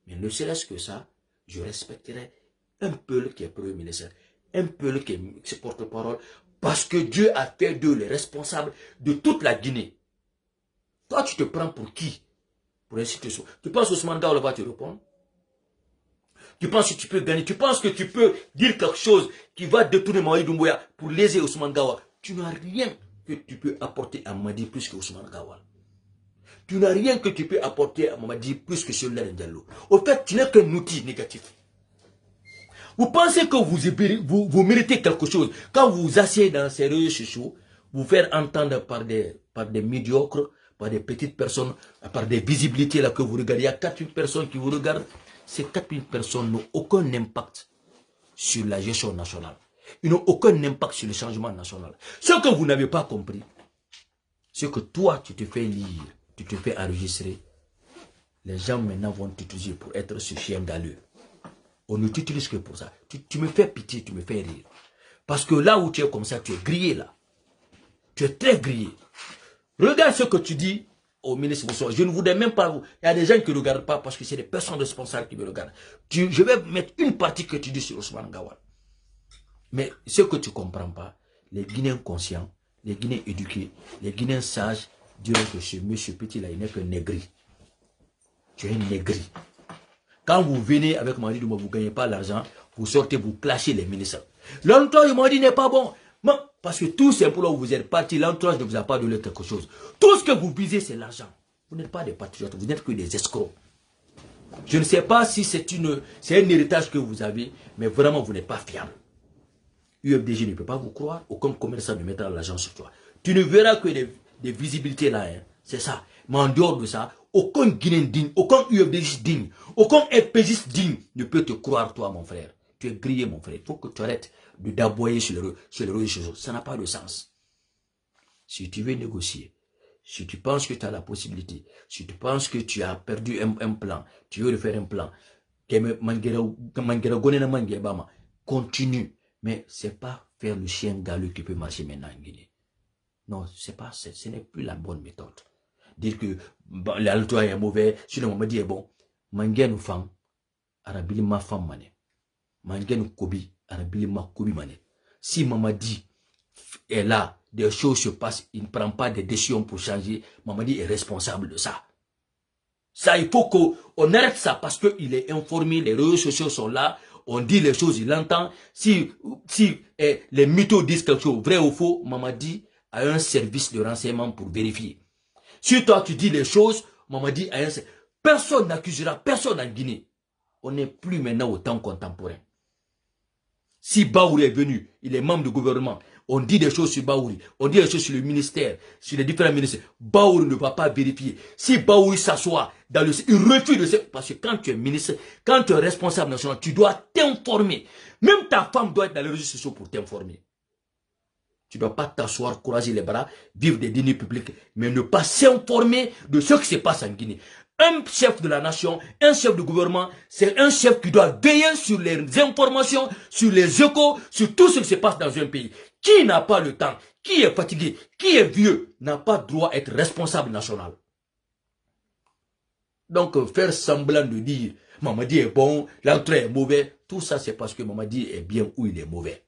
Mais ne serait-ce que ça, je respecterai un peu qui est premier ministre, un peu qui est porte-parole, parce que Dieu a fait d'eux les responsables de toute la Guinée. Toi, tu te prends pour qui? Pour l'institution. Tu penses que Ousmane Gao va te répondre? Tu penses que tu peux gagner? Tu penses que tu peux dire quelque chose qui va détourner Mamadi Doumbouya pour léser Ousmane Gao? Tu n'as rien que tu peux apporter à Mamadi plus que Ousmane Gawal. Tu n'as rien que tu peux apporter à Mamadi plus que Souleymane Diallo. Au fait, tu n'es qu'un outil négatif. Vous pensez que vous méritez quelque chose. Quand vous vous asseyez dans ces réseaux sociaux, vous faire entendre par des médiocres, par des petites personnes, par des visibilités là que vous regardez. Il y a 4000 personnes qui vous regardent. Ces 4000 personnes n'ont aucun impact sur la gestion nationale. Ils n'ont aucun impact sur le changement national. Ce que vous n'avez pas compris, c'est que toi, tu te fais lire, tu te fais enregistrer. Les gens maintenant vont t'utiliser pour être ce chien galeux. On ne t'utilise que pour ça. Tu me fais pitié, tu me fais rire. Parce que là où tu es comme ça, tu es grillé là. Tu es très grillé. Regarde ce que tu dis au ministre. Je ne voudrais même pas vous. Il y a des gens qui ne regardent pas parce que c'est des personnes responsables qui me regardent. Je vais mettre une partie que tu dis sur Ousmane Gawal. Mais ce que tu ne comprends pas, les Guinéens conscients, les Guinéens éduqués, les Guinéens sages diront que ce monsieur petit-là, il n'est qu'un négri. Tu es un négri. Quand vous venez avec Mamadi Doumbouya, vous ne gagnez pas l'argent, vous sortez, vous clashez les ministres. L'entourage de Mamadi n'est pas bon. Parce que tout simplement, vous êtes parti, l'entourage ne vous a pas donné quelque chose. Tout ce que vous visez, c'est l'argent. Vous n'êtes pas des patriotes, vous n'êtes que des escrocs. Je ne sais pas si c'est un héritage que vous avez, mais vraiment, vous n'êtes pas fiable. UFDG ne peut pas vous croire, aucun commerçant ne mettra l'argent sur toi. Tu ne verras que des visibilités là, hein. C'est ça. Mais en dehors de ça, aucun Guinéen digne, aucun UFDG digne, aucun FPJ digne ne peut te croire, toi, mon frère. Tu es grillé, mon frère. Il faut que tu arrêtes de d'aboyer sur les réseaux sociaux. Ça n'a pas de sens. Si tu veux négocier, si tu penses que tu as la possibilité, si tu penses que tu as perdu un plan, tu veux refaire un plan, continue. Mais ce n'est pas faire le chien galeux qui peut marcher maintenant en Guinée. Non, ce n'est plus la bonne méthode. Dire que l'altois est mauvais, si le Mamadi est bon. Mangen ou femme, arabili ma femme mané. Mangen ou kobi, arabili ma kobi mané. Si Mamadi est là, des choses se passent, il ne prend pas de décisions pour changer, Mamadi est responsable de ça. Ça, il faut qu'on arrête ça parce qu'il est informé, les réseaux sociaux sont là, on dit les choses, il entend. Si les mythos disent quelque chose, vrai ou faux, Mamadi a un service de renseignement pour vérifier. Si toi tu dis les choses, Mamadi a un service. Personne n'accusera personne en Guinée. On n'est plus maintenant au temps contemporain. Si Baouri est venu, il est membre du gouvernement, on dit des choses sur Baouri, on dit des choses sur le ministère, sur les différents ministères. Baouri ne va pas vérifier. Si Baouri s'assoit, il refuse de se... Parce que quand tu es ministre, quand tu es responsable national, tu dois t'informer. Même ta femme doit être dans les réseaux sociaux pour t'informer. Tu ne dois pas t'asseoir, croiser les bras, vivre des dîners publics, mais ne pas s'informer de ce qui se passe en Guinée. Un chef de la nation, un chef de gouvernement, c'est un chef qui doit veiller sur les informations, sur les échos, sur tout ce qui se passe dans un pays. Qui n'a pas le temps, qui est fatigué, qui est vieux, n'a pas droit à être responsable national. Donc, faire semblant de dire, Mamadi est bon, l'autre est mauvais, tout ça c'est parce que Mamadi est bien ou il est mauvais.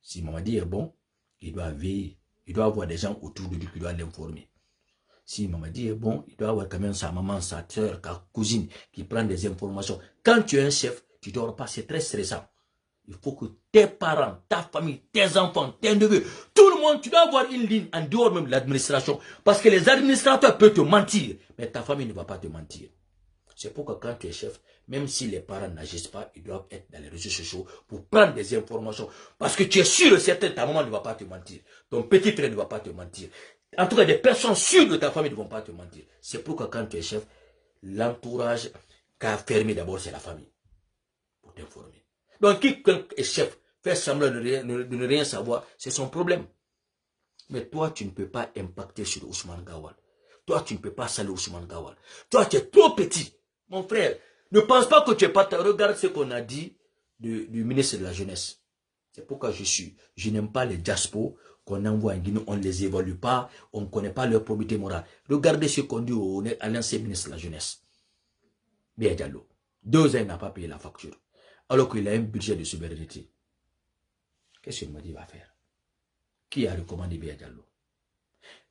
Si Mamadi est bon, il doit veiller, il doit avoir des gens autour de lui qui doivent l'informer. Si Mamadi est bon, il doit avoir quand même sa maman, sa soeur, sa cousine qui prend des informations. Quand tu es un chef, tu ne dors pas, c'est très stressant. Il faut que tes parents, ta famille, tes enfants, tes neveux, tout le monde, tu dois avoir une ligne en dehors même de l'administration. Parce que les administrateurs peuvent te mentir, mais ta famille ne va pas te mentir. C'est pourquoi quand tu es chef, même si les parents n'agissent pas, ils doivent être dans les réseaux sociaux pour prendre des informations. Parce que tu es sûr et certain, ta maman ne va pas te mentir. Ton petit frère ne va pas te mentir. En tout cas, des personnes sûres de ta famille ne vont pas te mentir. C'est pourquoi quand tu es chef, l'entourage qu'a fermé d'abord, c'est la famille. Pour t'informer. Donc, quiconque est chef, fait semblant de ne rien savoir, c'est son problème. Mais toi, tu ne peux pas impacter sur Ousmane Gawal. Toi, tu ne peux pas saluer Ousmane Gawal. Toi, tu es trop petit. Mon frère, ne pense pas que tu es pas... Regarde ce qu'on a dit du ministre de la Jeunesse. C'est pourquoi je n'aime pas les diaspos qu'on envoie en Guinée, on ne les évalue pas, on ne connaît pas leur probité morale. Regardez ce qu'on dit à l'ancien ministre de la Jeunesse. Biya Diallo. 2 ans, il n'a pas payé la facture. Alors qu'il a un budget de souveraineté. Qu'est-ce que Madi va faire? Qui a recommandé Biya Diallo?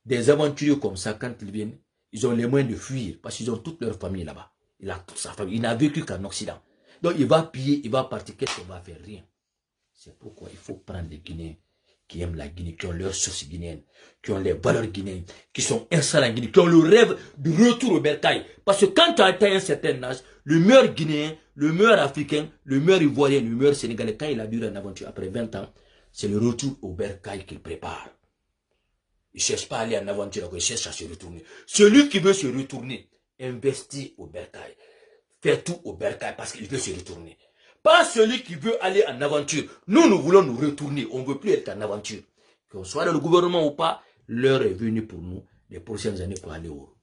Des aventuriers comme ça, quand ils viennent, ils ont les moyens de fuir parce qu'ils ont toute leur famille là-bas. Il a toute sa famille. Il n'a vécu qu'en Occident. Donc il va piller, il va partir. Qu'est-ce qu'on va faire? Rien. C'est pourquoi il faut prendre les Guinéens qui aiment la Guinée, qui ont leurs sources guinéennes, qui ont les valeurs guinéennes, qui sont installés en Guinée, qui ont le rêve de retour au bercail. Parce que quand tu as atteint un certain âge, le meilleur Guinéen, le meilleur Africain, le meilleur Ivoirien, le meilleur Sénégalais, quand il a duré une aventure après 20 ans, c'est le retour au bercail qu'il prépare. Il ne cherche pas à aller en aventure, il cherche à se retourner. Celui qui veut se retourner, investit au bercail. Fait tout au bercail parce qu'il veut se retourner. Pas celui qui veut aller en aventure. Nous voulons nous retourner. On ne veut plus être en aventure. Qu'on soit dans le gouvernement ou pas, l'heure est venue pour nous, les prochaines années, pour aller au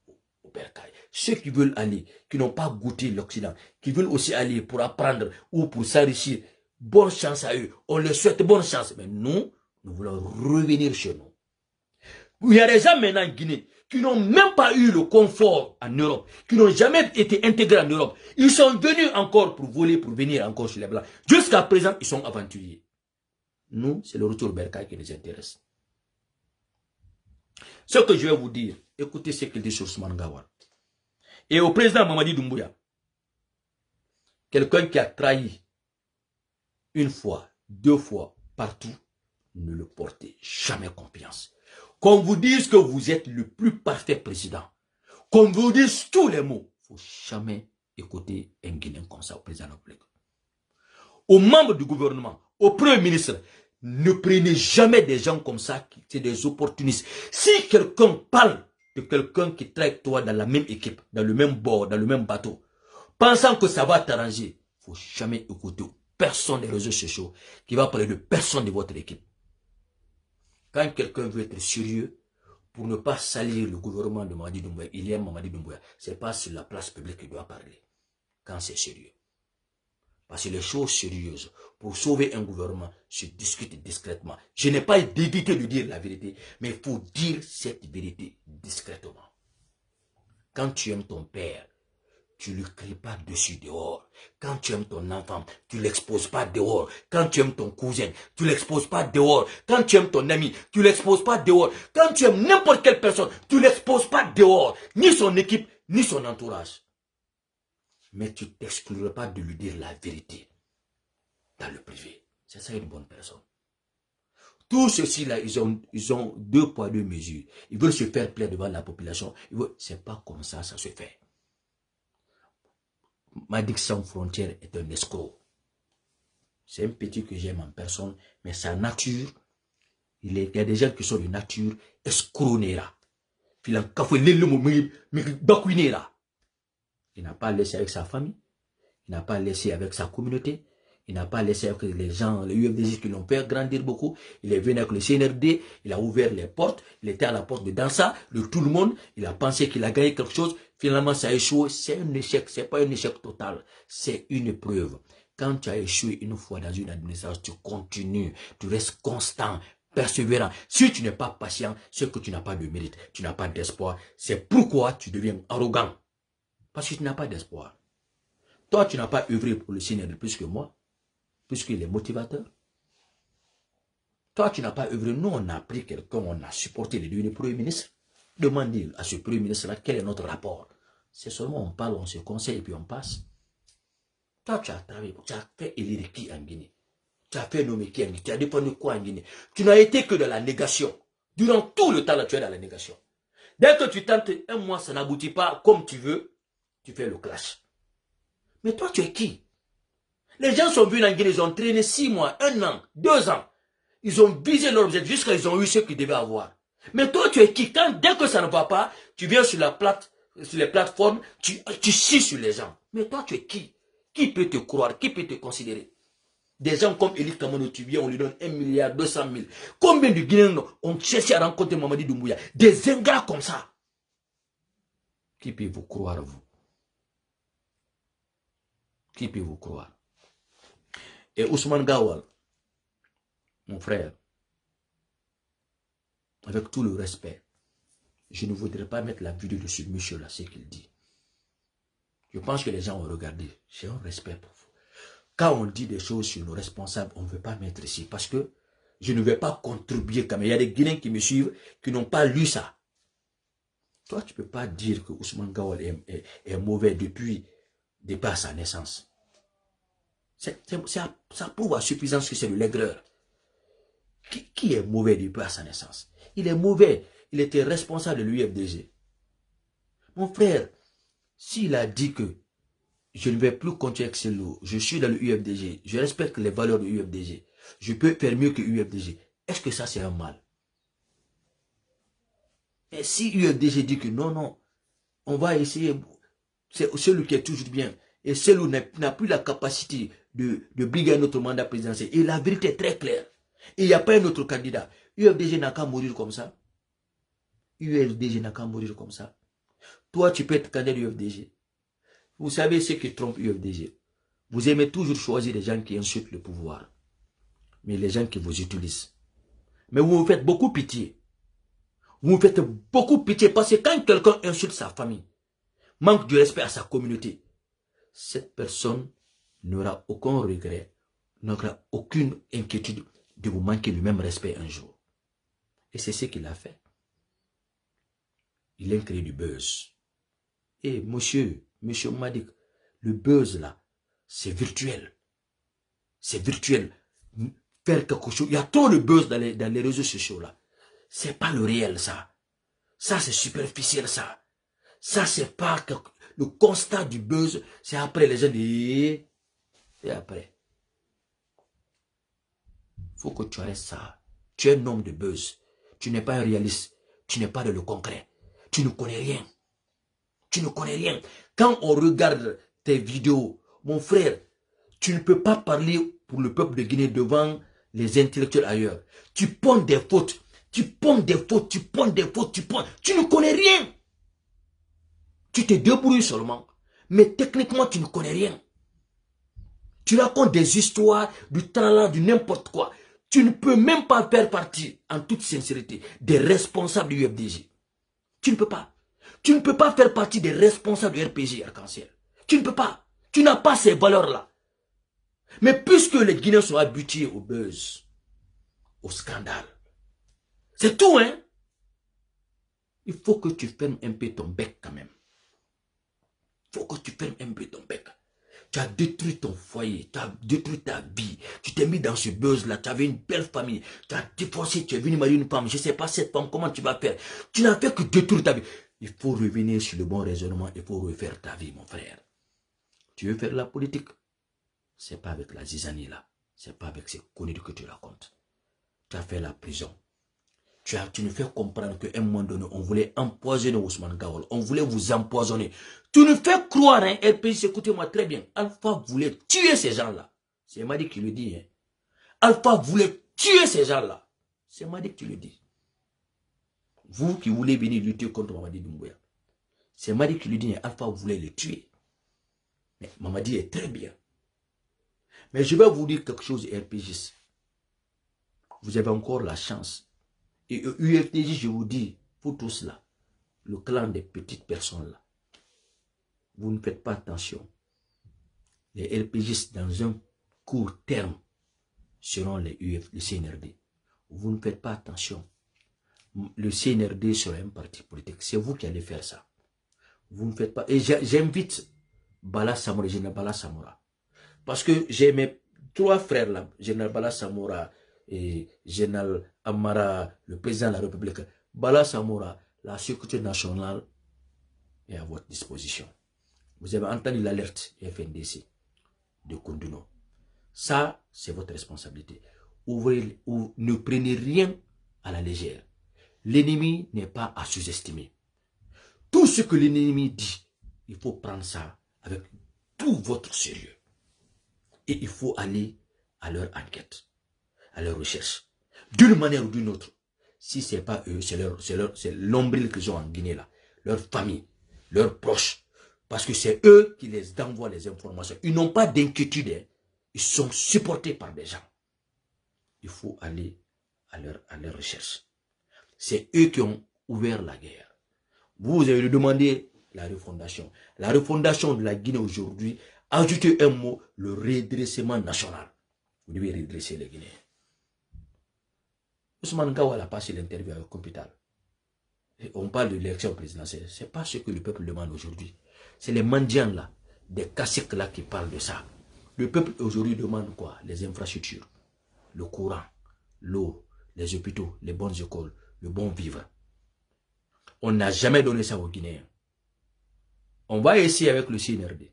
bercail. Ceux qui veulent aller, qui n'ont pas goûté l'Occident, qui veulent aussi aller pour apprendre ou pour s'enrichir, bonne chance à eux. On leur souhaite bonne chance. Mais nous voulons revenir chez nous. Il y a des gens maintenant en Guinée qui n'ont même pas eu le confort en Europe, qui n'ont jamais été intégrés en Europe. Ils sont venus encore pour voler, pour venir encore chez les Blancs. Jusqu'à présent, ils sont aventuriers. Nous, c'est le retour au bercail qui nous intéresse. Ce que je vais vous dire, écoutez ce qu'il dit sur Ousmane Gawal. Et au président Mamadi Doumbouya, quelqu'un qui a trahi une fois, 2 fois, partout, ne le portez jamais confiance. Qu'on vous dise que vous êtes le plus parfait président, qu'on vous dise tous les mots, il ne faut jamais écouter un Guinéen comme ça au président de la République. Aux membres du gouvernement, au premier ministre, ne prenez jamais des gens comme ça, c'est des opportunistes. Si quelqu'un parle de quelqu'un qui travaille avec toi dans la même équipe, dans le même bord, dans le même bateau, pensant que ça va t'arranger, il ne faut jamais écouter personne des réseaux sociaux qui va parler de personne de votre équipe. Quand quelqu'un veut être sérieux, pour ne pas salir le gouvernement de Mamadi Doumbouya, il aime Mamadi Doumbouya, ce n'est pas sur la place publique qu'il doit parler, quand c'est sérieux. Parce que les choses sérieuses, pour sauver un gouvernement, se discutent discrètement. Je n'ai pas d'éviter de dire la vérité, mais il faut dire cette vérité discrètement. Quand tu aimes ton père, tu ne lui cries pas dessus dehors. Quand tu aimes ton enfant, tu ne l'exposes pas dehors. Quand tu aimes ton cousin, tu ne l'exposes pas dehors. Quand tu aimes ton ami, tu ne l'exposes pas dehors. Quand tu aimes n'importe quelle personne, tu ne l'exposes pas dehors. Ni son équipe, ni son entourage. Mais tu ne t'excluras pas de lui dire la vérité dans le privé. C'est ça une bonne personne. Tous ceux-ci-là, ils ont 2 poids 2 mesures. Ils veulent se faire plaire devant la population. Ce n'est pas comme ça se fait. Madic Sans Frontières est un escroc. C'est un petit que j'aime en personne, mais sa nature, il y a des gens qui sont de nature escroquera. Il n'a pas laissé avec sa famille, il n'a pas laissé avec sa communauté, il n'a pas laissé avec les gens, les UFDJ qui l'ont fait grandir beaucoup. Il est venu avec le CNRD, il a ouvert les portes, il était à la porte de Dansa, de tout le monde, il a pensé qu'il a gagné quelque chose. Finalement, ça a échoué. C'est un échec. Ce n'est pas un échec total. C'est une épreuve. Quand tu as échoué une fois dans une administration, tu continues. Tu restes constant, persévérant. Si tu n'es pas patient, c'est que tu n'as pas de mérite. Tu n'as pas d'espoir. C'est pourquoi tu deviens arrogant. Parce que tu n'as pas d'espoir. Toi, tu n'as pas œuvré pour le Seigneur plus que moi. Puisqu'il est motivateur. Toi, tu n'as pas œuvré. Nous, on a pris quelqu'un, on a supporté le devenir Premier ministre. Demandez à ce Premier ministre-là quel est notre rapport. C'est seulement on parle, on se conseille et puis on passe. Toi, tu as travaillé, tu as fait élire qui en Guinée? Tu as fait nommer qui en Guinée? Tu as défendu quoi en Guinée? Tu n'as été que dans la négation. Durant tout le temps, là, tu es dans la négation. Dès que tu tentes un mois, ça n'aboutit pas comme tu veux, tu fais le clash. Mais toi, tu es qui? Les gens sont venus en Guinée, ils ont traîné 6 mois, 1 an, 2 ans. Ils ont visé leur objectif jusqu'à ils ont eu ce qu'ils devaient avoir. Mais toi, tu es qui? Dès que ça ne va pas, tu viens sur les plateformes, tu chies sur les gens. Mais toi, tu es qui? Qui peut te croire? Qui peut te considérer? Des gens comme Elie Kamano, tu viens, on lui donne 1 milliard 200 000. Combien de Guinéens ont cherché à rencontrer Mamadi Doumbouya? Des ingrats comme ça. Qui peut vous croire, vous? Qui peut vous croire? Et Ousmane Gawal, mon frère, avec tout le respect, je ne voudrais pas mettre la vidéo de ce monsieur-là, ce qu'il dit. Je pense que les gens ont regardé. J'ai un respect pour vous. Quand on dit des choses sur nos responsables, on ne veut pas mettre ici. Parce que je ne vais pas contribuer quand même. Il y a des Guinéens qui me suivent, qui n'ont pas lu ça. Toi, tu ne peux pas dire que Ousmane Gawal est mauvais depuis sa naissance. Ça prouve à suffisance que c'est le l'aigreur. Qui est mauvais depuis sa naissance? Il est mauvais. Il était responsable de l'UFDG. Mon frère, s'il a dit que je ne vais plus continuer avec Cellou, je suis dans le UFDG, je respecte les valeurs de l'UFDG, je peux faire mieux que l'UFDG, est-ce que ça c'est un mal? Et si l'UFDG dit que non, on va essayer, c'est celui qui est toujours bien, et Cellou n'a plus la capacité de briguer un autre mandat présidentiel, et la vérité est très claire, il n'y a pas un autre candidat, l'UFDG n'a qu'à mourir comme ça. UFDG n'a qu'à mourir comme ça. Toi, tu peux être candidat du UFDG. Vous savez ce qui trompe UFDG. Vous aimez toujours choisir des gens qui insultent le pouvoir. Mais les gens qui vous utilisent. Mais vous me faites beaucoup pitié. Vous me faites beaucoup pitié parce que quand quelqu'un insulte sa famille, manque de respect à sa communauté, cette personne n'aura aucun regret, n'aura aucune inquiétude de vous manquer le même respect un jour. Et c'est ce qu'il a fait. Il a créé du buzz. Et monsieur Madik, le buzz là, c'est virtuel. C'est virtuel. Faire quelque chose. Il y a trop de buzz dans les réseaux sociaux là. C'est pas le réel ça. Ça c'est superficiel ça. Ça c'est pas le constat du buzz. C'est après les gens disent. Et après. Faut que tu arrêtes ça. Tu es un homme de buzz. Tu n'es pas un réaliste. Tu n'es pas dans le concret. Tu ne connais rien. Tu ne connais rien. Quand on regarde tes vidéos, mon frère, tu ne peux pas parler pour le peuple de Guinée devant les intellectuels ailleurs. Tu ponds des fautes. Tu ponds des fautes. Tu ponds des fautes. Tu ne connais rien. Tu te débrouilles seulement. Mais techniquement, tu ne connais rien. Tu racontes des histoires, du talent, du n'importe quoi. Tu ne peux même pas faire partie, en toute sincérité, des responsables du UFDG. Tu ne peux pas. Tu ne peux pas faire partie des responsables du RPG Arc-en-Ciel. Tu ne peux pas. Tu n'as pas ces valeurs-là. Mais puisque les Guinéens sont habitués au buzz, au scandale, c'est tout, hein. Il faut que tu fermes un peu ton bec quand même. Il faut que tu fermes un peu ton bec. Tu as détruit ton foyer, tu as détruit ta vie. Tu t'es mis dans ce buzz-là, tu avais une belle famille. Tu as divorcé, tu es venu marier une femme. Je ne sais pas cette femme, comment tu vas faire. Tu n'as fait que détruire ta vie. Il faut revenir sur le bon raisonnement, il faut refaire ta vie, mon frère. Tu veux faire la politique? Ce n'est pas avec la zizanie là. Ce n'est pas avec ces conneries que tu racontes. Tu as fait la prison. Tu nous fais comprendre qu'à un moment donné, on voulait empoisonner Ousmane Gawal. On voulait vous empoisonner. Tu nous fais croire, hein, RPJ, écoutez-moi très bien. Alpha voulait tuer ces gens-là. C'est Madi qui le dit. Hein. Alpha voulait tuer ces gens-là. C'est Madi qui le dit. Vous qui voulez venir lutter contre Mamadi Doumbouya. C'est Madi qui le dit. Hein. Alpha voulait le tuer. Mais Mamadi est très bien. Mais je vais vous dire quelque chose, RPJ. Vous avez encore la chance. Et UFDJ, je vous dis, pour tout cela, le clan des petites personnes là, vous ne faites pas attention. Les RPGistes, dans un court terme, seront les CNRD. Vous ne faites pas attention. Le CNRD sera un parti politique. C'est vous qui allez faire ça. Vous ne faites pas. Et j'invite Bala Samoura, Général Bala Samoura. Parce que j'ai mes 3 frères là, Général Bala Samoura, et Général Amara, le président de la République. Bala Samoura, la sécurité nationale est à votre disposition. Vous avez entendu l'alerte FNDC de Koundouno. Ça, c'est votre responsabilité. Ne prenez rien à la légère. L'ennemi n'est pas à sous-estimer. Tout ce que l'ennemi dit, il faut prendre ça avec tout votre sérieux. Et il faut aller à leur enquête, à leur recherche. D'une manière ou d'une autre. Si ce n'est pas eux, c'est l'ombril qu'ils ont en Guinée là. Leur famille, leurs proches. Parce que c'est eux qui les envoient les informations. Ils n'ont pas d'inquiétude. Hein. Ils sont supportés par des gens. Il faut aller à leur recherche. C'est eux qui ont ouvert la guerre. Vous avez demandé la refondation. La refondation de la Guinée aujourd'hui, ajoutez un mot, le redressement national. Vous devez redresser les Guinéens. Ousmane Gawal a passé l'interview avec Compital. On parle de l'élection présidentielle. Ce n'est pas ce que le peuple demande aujourd'hui. C'est les mendiants là, des caciques là qui parlent de ça. Le peuple aujourd'hui demande quoi? Les infrastructures, le courant, l'eau, les hôpitaux, les bonnes écoles, le bon vivre. On n'a jamais donné ça aux Guinéens. On va essayer avec le CNRD.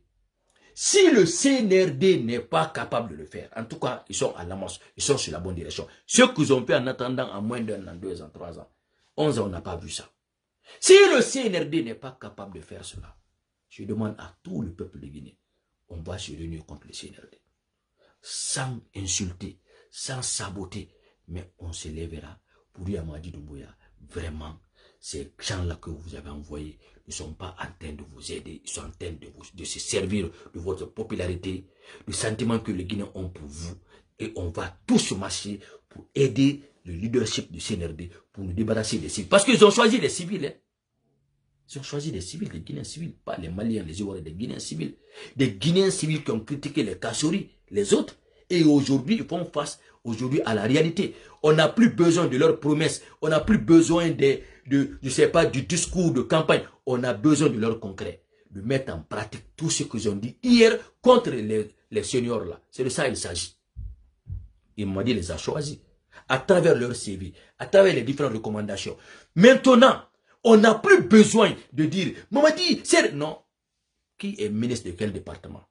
Si le CNRD n'est pas capable de le faire, en tout cas, ils sont à l'amorce, ils sont sur la bonne direction. Ce qu'ils ont fait en attendant en moins d'1 an, 2 ans, 3 ans, 11 ans, on n'a pas vu ça. Si le CNRD n'est pas capable de faire cela, je demande à tout le peuple de Guinée, on va se réunir contre le CNRD. Sans insulter, sans saboter, mais on se lèvera pour dire à Mamadi Doumbouya, vraiment, ces gens-là que vous avez envoyés ne sont pas en train de vous aider, ils sont en train de se servir de votre popularité, du sentiment que les Guinéens ont pour vous, et on va tous marcher pour aider le leadership du CNRD pour nous débarrasser des civils. Parce qu'ils ont choisi les civils. Hein. Ils ont choisi des civils, des Guinéens civils, pas les Maliens, les Ivoiriens, des Guinéens civils. Des Guinéens civils qui ont critiqué les Kassouri, les autres, et aujourd'hui, ils font face à la réalité. On n'a plus besoin de leurs promesses, on n'a plus besoin je sais pas, du discours de campagne, on a besoin de leur concret, de mettre en pratique tout ce qu'ils ont dit hier contre les seniors là. C'est de ça qu'il s'agit. Et Mamadi les a choisis, à travers leur CV, à travers les différentes recommandations. Maintenant, on n'a plus besoin de dire, Mamadi, c'est... Non. Qui est ministre de quel département?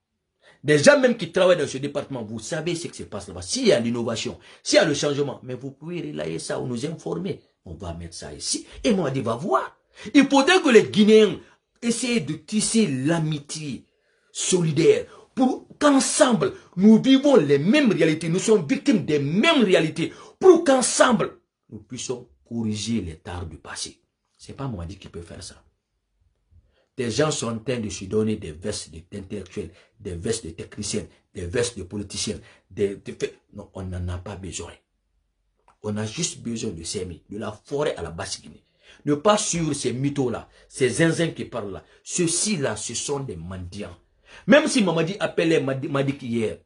Des gens même qui travaillent dans ce département, vous savez ce qui se passe là-bas. S'il y a l'innovation, s'il y a le changement, mais vous pouvez relayer ça ou nous informer. On va mettre ça ici. Et Mamadi va voir. Il faudrait que les Guinéens essayent de tisser l'amitié solidaire pour qu'ensemble, nous vivons les mêmes réalités. Nous sommes victimes des mêmes réalités. Pour qu'ensemble, nous puissions corriger les tares du passé. Ce n'est pas Mamadi qui peut faire ça. Des gens sont en train de se donner des vestes d'intellectuels, des vestes de techniciens, des vestes de politiciens. Non, on n'en a pas besoin. On a juste besoin de semer, de la forêt à la Basse-Guinée. Ne pas suivre ces mythos-là, ces zinzins qui parlent là. Ceux-ci-là, ce sont des mendiants. Même si Mamadi appelait Madik hier,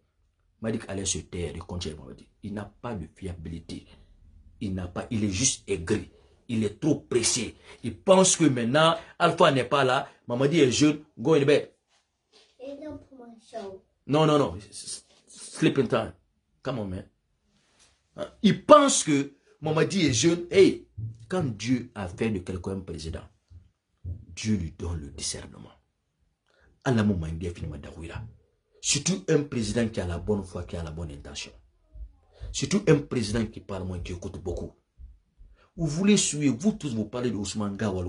Madik allait se taire, il continue Mamadi. Il n'a pas de fiabilité. Il est juste aigri. Il est trop pressé. Il pense que maintenant, Alpha n'est pas là. Mamadi est jeune. Go in bed. Non. Sleeping time. Come on, man. Il pense que Mamadi est jeune. Hey, quand Dieu a fait de quelqu'un un président, Dieu lui donne le discernement. Surtout un président qui a la bonne foi, qui a la bonne intention. Surtout un président qui parle moins, qui écoute beaucoup. Vous voulez suivre, vous tous vous parlez de Ousmane Gawal.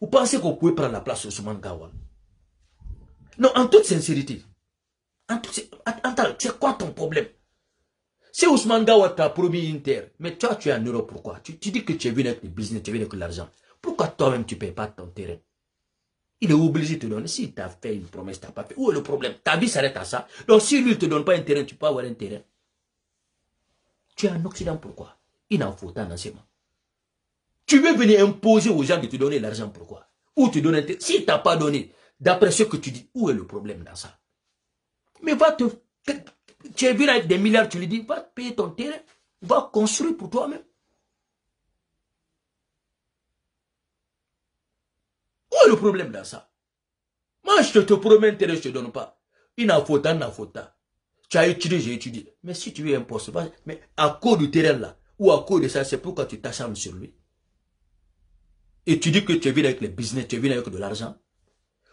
Vous pensez qu'on pouvait prendre la place de Ousmane Gawal? Non, en toute sincérité. C'est quoi ton problème? Si Ousmane Gawal t'a promis une terre, mais toi tu es en Europe, pourquoi? Tu dis que tu es venu avec le business, tu es venu avec l'argent. Pourquoi toi-même tu ne payes pas ton terrain? Il est obligé de te donner. Si tu as fait une promesse, tu n'as pas fait. Où est le problème? Ta vie s'arrête à ça. Donc si lui ne te donne pas un terrain, tu peux avoir un terrain. Tu es en Occident, pourquoi? Il en faut un enseignement. Tu veux venir imposer aux gens de te donner l'argent, pourquoi? Ou te donner un terrain. Si tu n'as pas donné, d'après ce que tu dis, où est le problème dans ça? Mais tu es venu avec des milliards, tu lui dis, va payer ton terrain, va construire pour toi-même. Où est le problème dans ça? Moi, je te promets un terrain, je ne te donne pas. Il n'en faut pas. Tu as étudié, j'ai étudié. Mais si tu veux un poste, mais à cause du terrain là, ou à cause de ça, c'est pourquoi tu t'acharnes sur lui. Et tu dis que tu es venu avec les business, tu es venu avec de l'argent.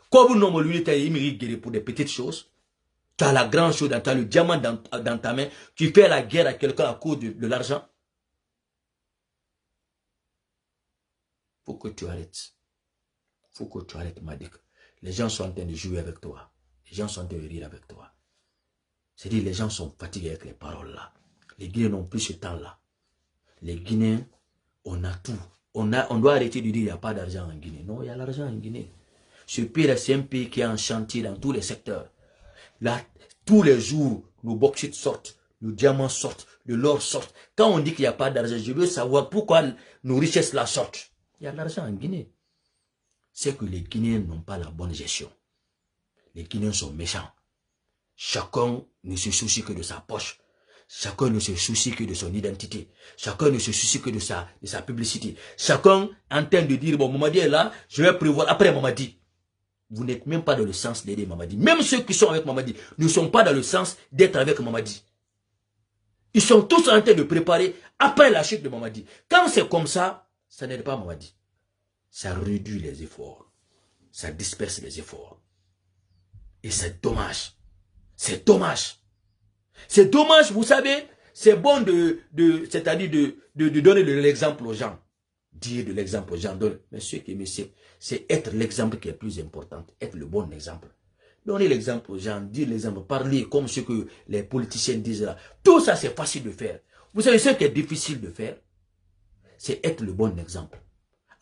Comme non, lui, tu as immigré pour des petites choses. Tu as la grande chose, tu as le diamant dans ta main. Tu fais la guerre à quelqu'un à cause de l'argent. faut que tu arrêtes. Il faut que tu arrêtes, Madik. Les gens sont en train de jouer avec toi. Les gens sont en train de rire avec toi. C'est-à-dire les gens sont fatigués avec les paroles là. Les Guinéens n'ont plus ce temps-là. Les Guinéens, on a tout. On doit arrêter de dire qu'il n'y a pas d'argent en Guinée. Non, il y a l'argent en Guinée. Ce pays, c'est un pays qui est en chantier dans tous les secteurs. Là, tous les jours, nos bauxites sortent, nos diamants sortent, de l'or sort. Quand on dit qu'il n'y a pas d'argent, je veux savoir pourquoi nos richesses là sortent. Il y a de l'argent en Guinée. C'est que les Guinéens n'ont pas la bonne gestion. Les Guinéens sont méchants. Chacun ne se soucie que de sa poche. Chacun ne se soucie que de son identité. Chacun ne se soucie que de sa publicité. Chacun en train de dire, bon, Mamadi est là, je vais prévoir après Mamadi. Vous n'êtes même pas dans le sens d'aider Mamadi. Même ceux qui sont avec Mamadi ne sont pas dans le sens d'être avec Mamadi. Ils sont tous en train de préparer après la chute de Mamadi. Quand c'est comme ça, ça n'aide pas Mamadi. Ça réduit les efforts. Ça disperse les efforts. Et c'est dommage. C'est dommage. C'est dommage, vous savez, c'est bon c'est-à-dire de donner l'exemple aux gens. Dire de l'exemple aux gens. Mais ce qui me c'est être l'exemple qui est plus important. Être le bon exemple. Donner l'exemple aux gens, dire l'exemple, parler comme ce que les politiciens disent là. Tout ça, c'est facile de faire. Vous savez, ce qui est difficile de faire, c'est être le bon exemple.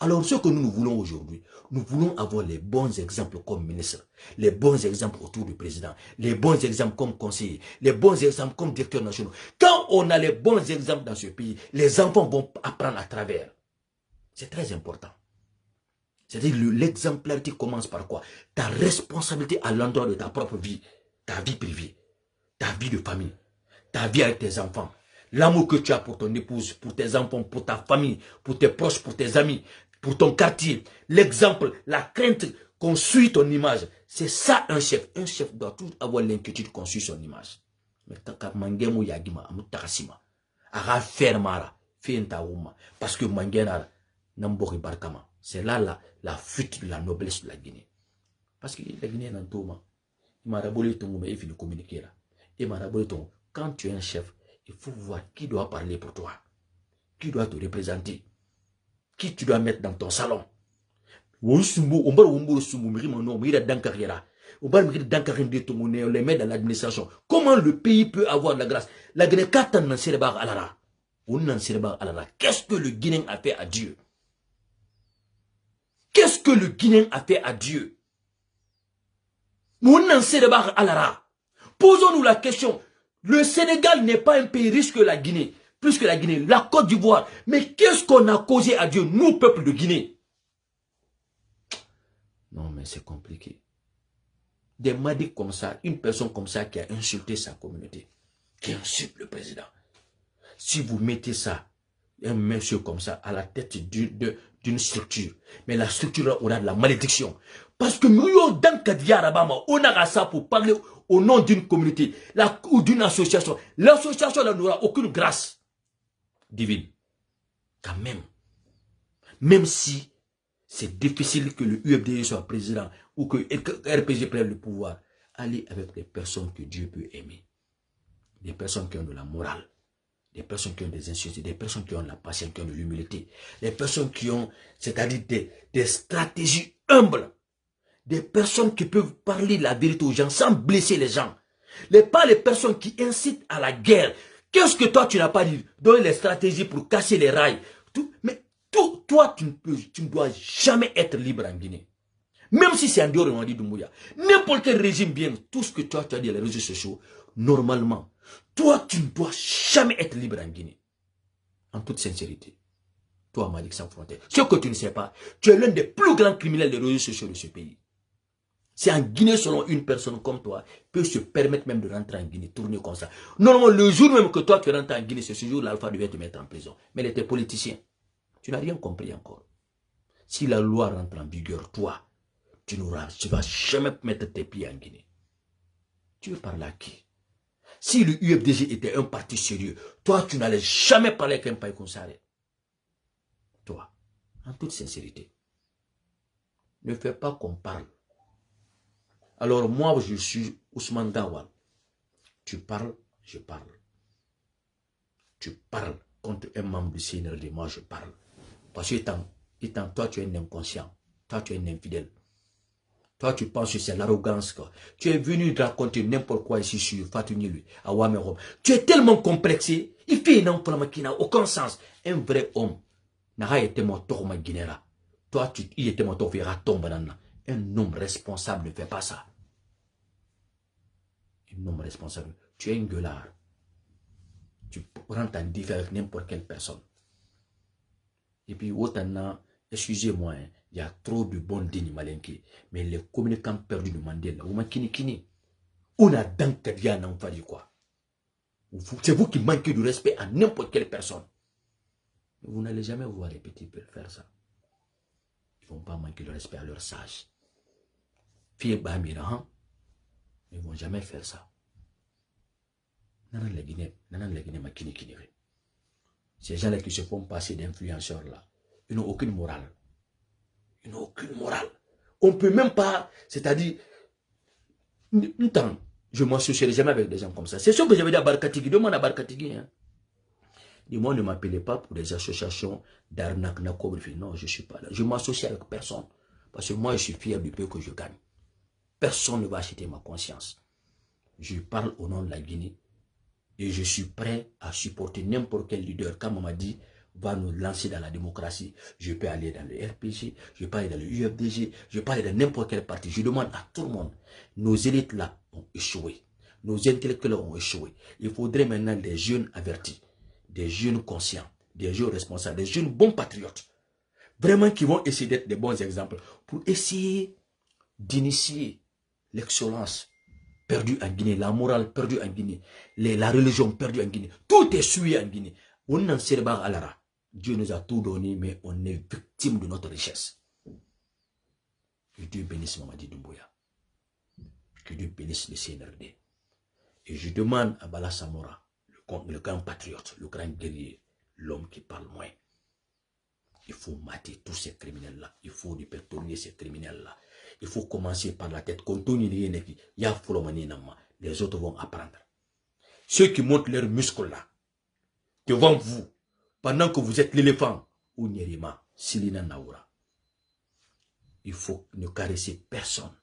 Alors, ce que nous voulons aujourd'hui, nous voulons avoir les bons exemples comme ministre, les bons exemples autour du président, les bons exemples comme conseiller, les bons exemples comme directeur national. Quand on a les bons exemples dans ce pays, les enfants vont apprendre à travers. C'est très important. C'est-à-dire l'exemplarité commence par quoi? Ta responsabilité à l'endroit de ta propre vie, ta vie privée, ta vie de famille, ta vie avec tes enfants, l'amour que tu as pour ton épouse, pour tes enfants, pour ta famille, pour tes proches, pour tes amis, pour ton quartier. L'exemple, la crainte qu'on suit ton image. C'est ça un chef. Un chef doit toujours avoir l'inquiétude qu'on suit son image. Mais quand mangemo yagima, amutakasima, ara faire mara, parce que mangena nambori barkama. C'est là la fuite de la noblesse de la Guinée. Parce que la Guinée n'a pas. Il m'a rabolé ton mais il finit de communiquer là. Il m'a rabolé ton. Quand tu es un chef, il faut voir qui doit parler pour toi. Qui doit te représenter. Qui tu dois mettre dans ton salon. On les met dans l'administration. Comment le pays peut avoir de la grâce? La Guinée, qu'est-ce que le Guinéen a fait à Dieu? Qu'est-ce que le Guinéen a fait à Dieu? Posons-nous la question. Le Sénégal n'est pas un pays riche que la Guinée. Plus que la Guinée, la Côte d'Ivoire. Mais qu'est-ce qu'on a causé à Dieu, nous, peuple de Guinée? Non, mais c'est compliqué. Des Madiques comme ça, une personne comme ça qui a insulté sa communauté, qui insulte le président. Si vous mettez ça, un monsieur comme ça, à la tête d'une structure, mais la structure aura de la malédiction. Parce que nous, on a ça pour parler au nom d'une communauté ou d'une association. L'association n'aura aucune grâce divine. Quand même. Même si c'est difficile que le UFDG soit président ou que RPG prenne le pouvoir, allez avec des personnes que Dieu peut aimer. Des personnes qui ont de la morale. Des personnes qui ont des institutions, des personnes qui ont de la patience, qui ont de l'humilité. Des personnes qui ont, c'est-à-dire des stratégies humbles. Des personnes qui peuvent parler la vérité aux gens sans blesser les gens. Pas les personnes qui incitent à la guerre. Qu'est-ce que toi tu n'as pas dit? Donner les stratégies pour casser les rails. Mais toi tu ne dois jamais être libre en Guinée. Même si c'est en dehors de Mamadi Doumbouya. N'importe quel régime bien, tout ce que toi tu as dit sur les réseaux sociaux, normalement, toi tu ne dois jamais être libre en Guinée. En toute sincérité. Toi, Malick Sans Frontières. Ce que tu ne sais pas, tu es l'un des plus grands criminels des réseaux sociaux de ce pays. C'est en Guinée, selon une personne comme toi, peut se permettre même de rentrer en Guinée, tourner comme ça. Normalement, le jour même que toi tu rentres en Guinée, c'est ce jour l'Alpha devait te mettre en prison. Mais il était politicien. Tu n'as rien compris encore. Si la loi rentre en vigueur, toi, tu ne vas jamais mettre tes pieds en Guinée. Tu veux parler à qui? Si le UFDG était un parti sérieux, toi, tu n'allais jamais parler avec un pays comme ça. Toi, en toute sincérité, ne fais pas qu'on parle. Alors moi, je suis Ousmane Gawal. Tu parles, je parle. Tu parles contre un membre du CNRD, moi je parle. Parce que Étant, toi, tu es un inconscient. Toi, tu es un infidèle. Toi, tu penses que c'est l'arrogance. Tu es venu raconter n'importe quoi ici sur Fatouni, lui, à Wamerom. Tu es tellement complexé. Il fait un emploi qui n'a aucun sens. Un vrai homme. N'a été mon tour, ma guinéra. Toi, il était mon tour, il tombe banana. Un homme responsable ne fait pas ça. Un homme responsable. Tu es un gueulard. Tu rentres en différence avec n'importe quelle personne. Et puis, autant, excusez-moi, hein, il y a trop de bons dignes malinqués. Mais les communicants perdus de Mandela, ou kini, on a d'encadia n'en fait quoi. C'est vous qui manquez de respect à n'importe quelle personne. Vous n'allez jamais voir les petits faire ça. Ils ne vont pas manquer de respect à leurs sages. Ils ne vont jamais faire ça. Ces gens-là qui se font passer d'influenceurs là, ils n'ont aucune morale. Ils n'ont aucune morale. On ne peut même pas, c'est-à-dire, je ne m'associerai jamais avec des gens comme ça. C'est sûr que j'avais dit à Barkatigui, demande à Barkatigui. Hein. Dis-moi, ne m'appelez pas pour des associations d'arnaque, non, je ne suis pas là. Je m'associe avec personne. Parce que moi, je suis fier du peu que je gagne. Personne ne va acheter ma conscience. Je parle au nom de la Guinée. Et je suis prêt à supporter n'importe quel leader. Quand on m'a dit, va nous lancer dans la démocratie, je peux aller dans le RPG, je peux aller dans le UFDG, je peux aller dans n'importe quel parti. Je demande à tout le monde. Nos élites là ont échoué. Nos intellectuels ont échoué. Il faudrait maintenant des jeunes avertis, des jeunes conscients, des jeunes responsables, des jeunes bons patriotes. Vraiment qui vont essayer d'être des bons exemples pour essayer d'initier l'excellence perdue en Guinée, la morale perdue en Guinée, la religion perdue en Guinée. Tout est souillé en Guinée. On n'en sait pas à l'ara. Dieu nous a tout donné, mais on est victime de notre richesse. Que Dieu bénisse Mamadi Doumbouya. Que Dieu bénisse le CNRD. Et je demande à Bala Samora, le grand patriote, le grand guerrier, l'homme qui parle moins. Il faut mater tous ces criminels-là. Il faut répertorier ces criminels-là. Il faut commencer par la tête. Les autres vont apprendre. Ceux qui montrent leurs muscles là, devant vous, pendant que vous êtes l'éléphant, ou Nyerima, Silina Naoura. Il faut ne caresser personne.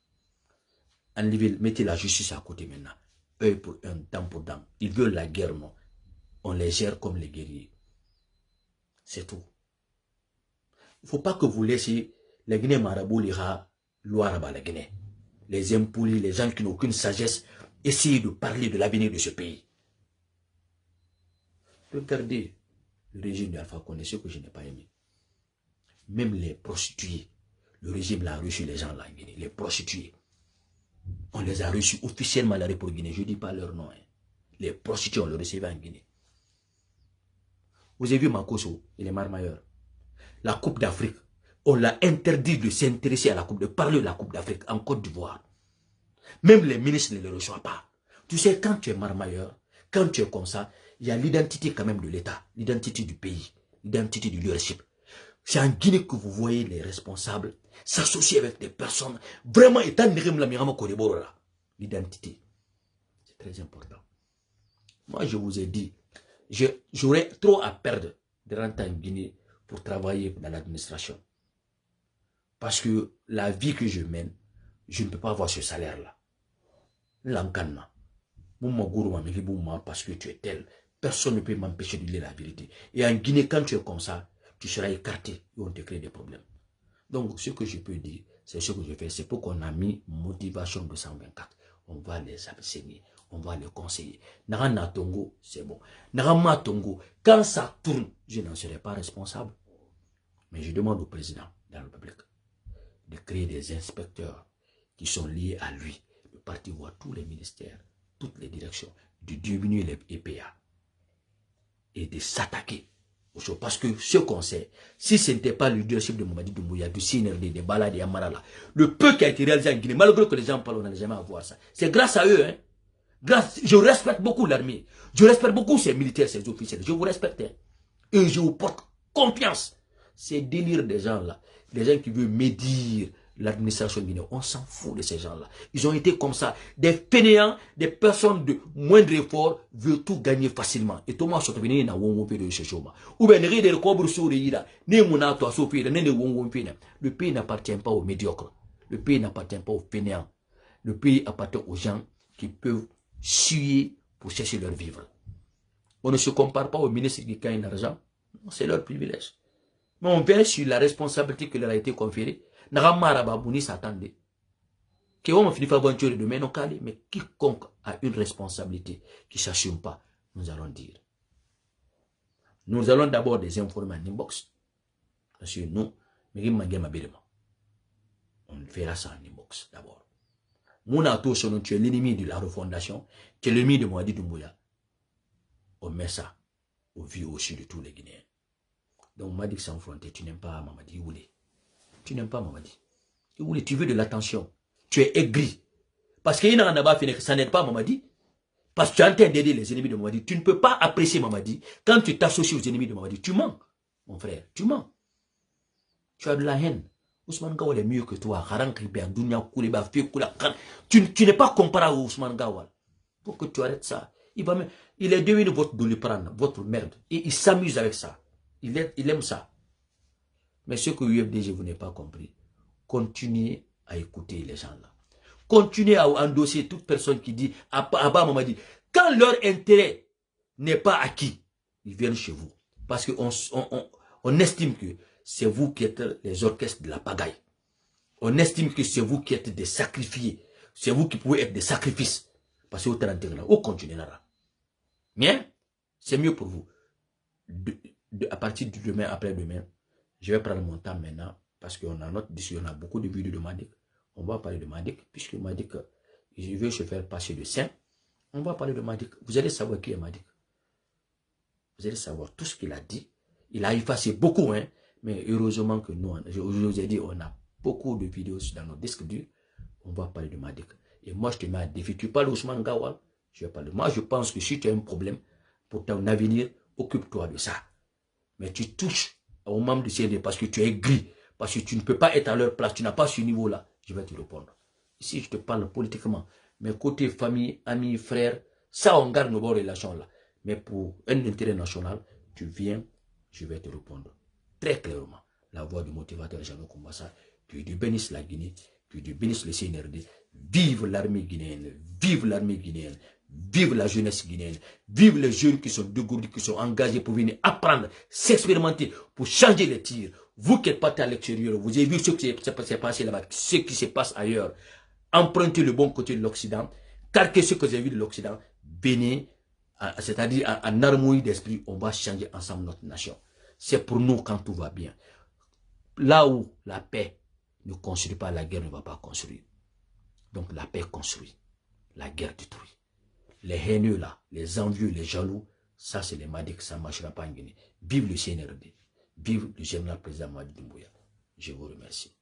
Enlevez, mettez la justice à côté maintenant. Œil pour un, dent pour dent. Ils veulent la guerre, non. On les gère comme les guerriers. C'est tout. Il ne faut pas que vous laissiez les Guinéens marabouts, les rats, l'Ouaraba, la Guinée. Les impolis, les gens qui n'ont aucune sagesse, essayer de parler de l'avenir de ce pays. Regardez le régime d'Alpha Condé, ce que je n'ai pas aimé. Même les prostituées, le régime l'a reçu les gens là en Guinée, les prostituées. On les a reçus officiellement à la République Guinée, je ne dis pas leur nom. Hein. Les prostituées, on les recevait en Guinée. Vous avez vu Makoso, il est marmailleur. La Coupe d'Afrique, on l'a interdit de s'intéresser à la Coupe, de parler de la Coupe d'Afrique en Côte d'Ivoire. Même les ministres ne le reçoivent pas. Tu sais, quand tu es marmailleur, quand tu es comme ça, il y a l'identité quand même de l'État, l'identité du pays, l'identité du leadership. C'est en Guinée que vous voyez les responsables s'associer avec des personnes vraiment étant l'identité. C'est très important. Moi, je vous ai dit, j'aurais trop à perdre de rentrer en Guinée pour travailler dans l'administration. Parce que la vie que je mène, je ne peux pas avoir ce salaire-là. L'encannement. Parce que tu es tel. Personne ne peut m'empêcher de dire la vérité. Et en Guinée, quand tu es comme ça, tu seras écarté et on te crée des problèmes. Donc, ce que je peux dire, c'est ce que je fais. C'est pour qu'on a mis motivation 224. On va les enseigner. On va les conseiller. Narana Tongo, c'est bon. Narama Tongo, quand ça tourne, je n'en serai pas responsable. Mais je demande au président de la République de créer des inspecteurs qui sont liés à lui, de partir voir tous les ministères, toutes les directions, de diminuer les EPA et de s'attaquer aux choses. Parce que ce qu'on sait, si ce n'était pas le leadership de Mamadi Doumbouya, du CNRD, des Bala, des Amarala, le peu qui a été réalisé en Guinée, malgré que les gens parlent, on n'allait jamais avoir ça. C'est grâce à eux, hein. Je respecte beaucoup l'armée. Je respecte beaucoup ces militaires, ces officiels. Je vous respecte. Hein. Et je vous porte confiance. Ces délires des gens là, des gens qui veulent médire, l'administration guinéenne. On s'en fout de ces gens-là. Ils ont été comme ça. Des fainéants, des personnes de moindre effort veulent tout gagner facilement. Et tout le monde se trouve dans le chômage. Ou bien, le pays n'appartient pas aux médiocres. Le pays n'appartient pas aux fainéants. Le pays appartient aux gens qui peuvent suer pour chercher leur vivre. On ne se compare pas aux ministres qui gagnent l'argent. C'est leur privilège. Mais on vient sur la responsabilité qui leur a été conférée. Mais quiconque a une responsabilité qui ne s'assume pas, nous allons dire. Nous allons d'abord les informer en inbox. Parce que nous, on verra ça en inbox d'abord. Mounato, tu es l'ennemi de la refondation, tu es l'ennemi de Moadi Doumbouya. On met ça au vu aussi de tous les Guinéens. Donc, Madi sans frontière, tu n'aimes pas Mamadi Oulé. Tu n'aimes pas Mamadi. Oulé, tu veux de l'attention. Tu es aigri. Parce qu'il y en a pas fini que ça n'aide pas Mamadi. Parce que tu es en train d'aider les ennemis de Mamadi. Tu ne peux pas apprécier Mamadi. Quand tu t'associes aux ennemis de Mamadi, tu mens, mon frère. Tu mens. Tu as de la haine. Ousmane Gawal est mieux que toi. Tu n'es pas comparable à Ousmane Gawal. Pour que tu arrêtes ça. Il est devenu votre doliprane, votre merde. Et il s'amuse avec ça. Il aime ça. Mais ce que l'UFDG, vous n'avez pas compris. Continuez à écouter les gens là. Continuez à endosser toute personne qui dit Abba Mamadi. Quand leur intérêt n'est pas acquis, ils viennent chez vous. Parce qu'on estime que c'est vous qui êtes les orchestres de la pagaille. On estime que c'est vous qui êtes des sacrifiés. C'est vous qui pouvez être des sacrifices. Parce que vous êtes en là. Vous continuez là. Mais c'est mieux pour vous. À partir de demain, après-demain, je vais prendre mon temps maintenant. Parce qu'on a notre discussion, on a beaucoup de vidéos de Madik. On va parler de Madik. Puisque Madik, je veux se faire passer de saint. On va parler de Madik. Vous allez savoir qui est Madik. Vous allez savoir tout ce qu'il a dit. Il a effacé beaucoup, hein. Mais heureusement que nous, je vous ai dit, on a beaucoup de vidéos dans nos disques durs. On va parler de Madik. Et moi, je te mets à défi. Tu parles d'Ousmane Gawal, je vais parler. Moi, je pense que si tu as un problème pour ton avenir, occupe-toi de ça. Mais tu touches aux membres du CND parce que tu es gris, parce que tu ne peux pas être à leur place, tu n'as pas ce niveau-là. Je vais te répondre. Ici, je te parle politiquement. Mais côté famille, amis, frères, ça, on garde nos bonnes relations là. Mais pour un intérêt national, tu viens, je vais te répondre. Très clairement, la voix du motivateur Jean-Luc Kombassa, que Dieu bénisse la Guinée, que Dieu bénisse le CNRD, vive l'armée guinéenne, vive l'armée guinéenne, vive la jeunesse guinéenne, vive les jeunes qui sont dégourdis, qui sont engagés pour venir apprendre, s'expérimenter, pour changer les tirs. Vous qui êtes partis à l'extérieur, vous avez vu ce qui s'est passé là-bas, ce qui se passe ailleurs. Empruntez le bon côté de l'Occident, car que ce que vous avez vu de l'Occident, venez, c'est-à-dire en harmonie d'esprit, on va changer ensemble notre nation. C'est pour nous quand tout va bien. Là où la paix ne construit pas, la guerre ne va pas construire. Donc la paix construit, la guerre détruit. Les haineux là, les envieux, les jaloux, ça c'est les Madik, ça ne marchera pas en Guinée. Vive le CNRD, vive le général président Moadi Doumbouya. Je vous remercie.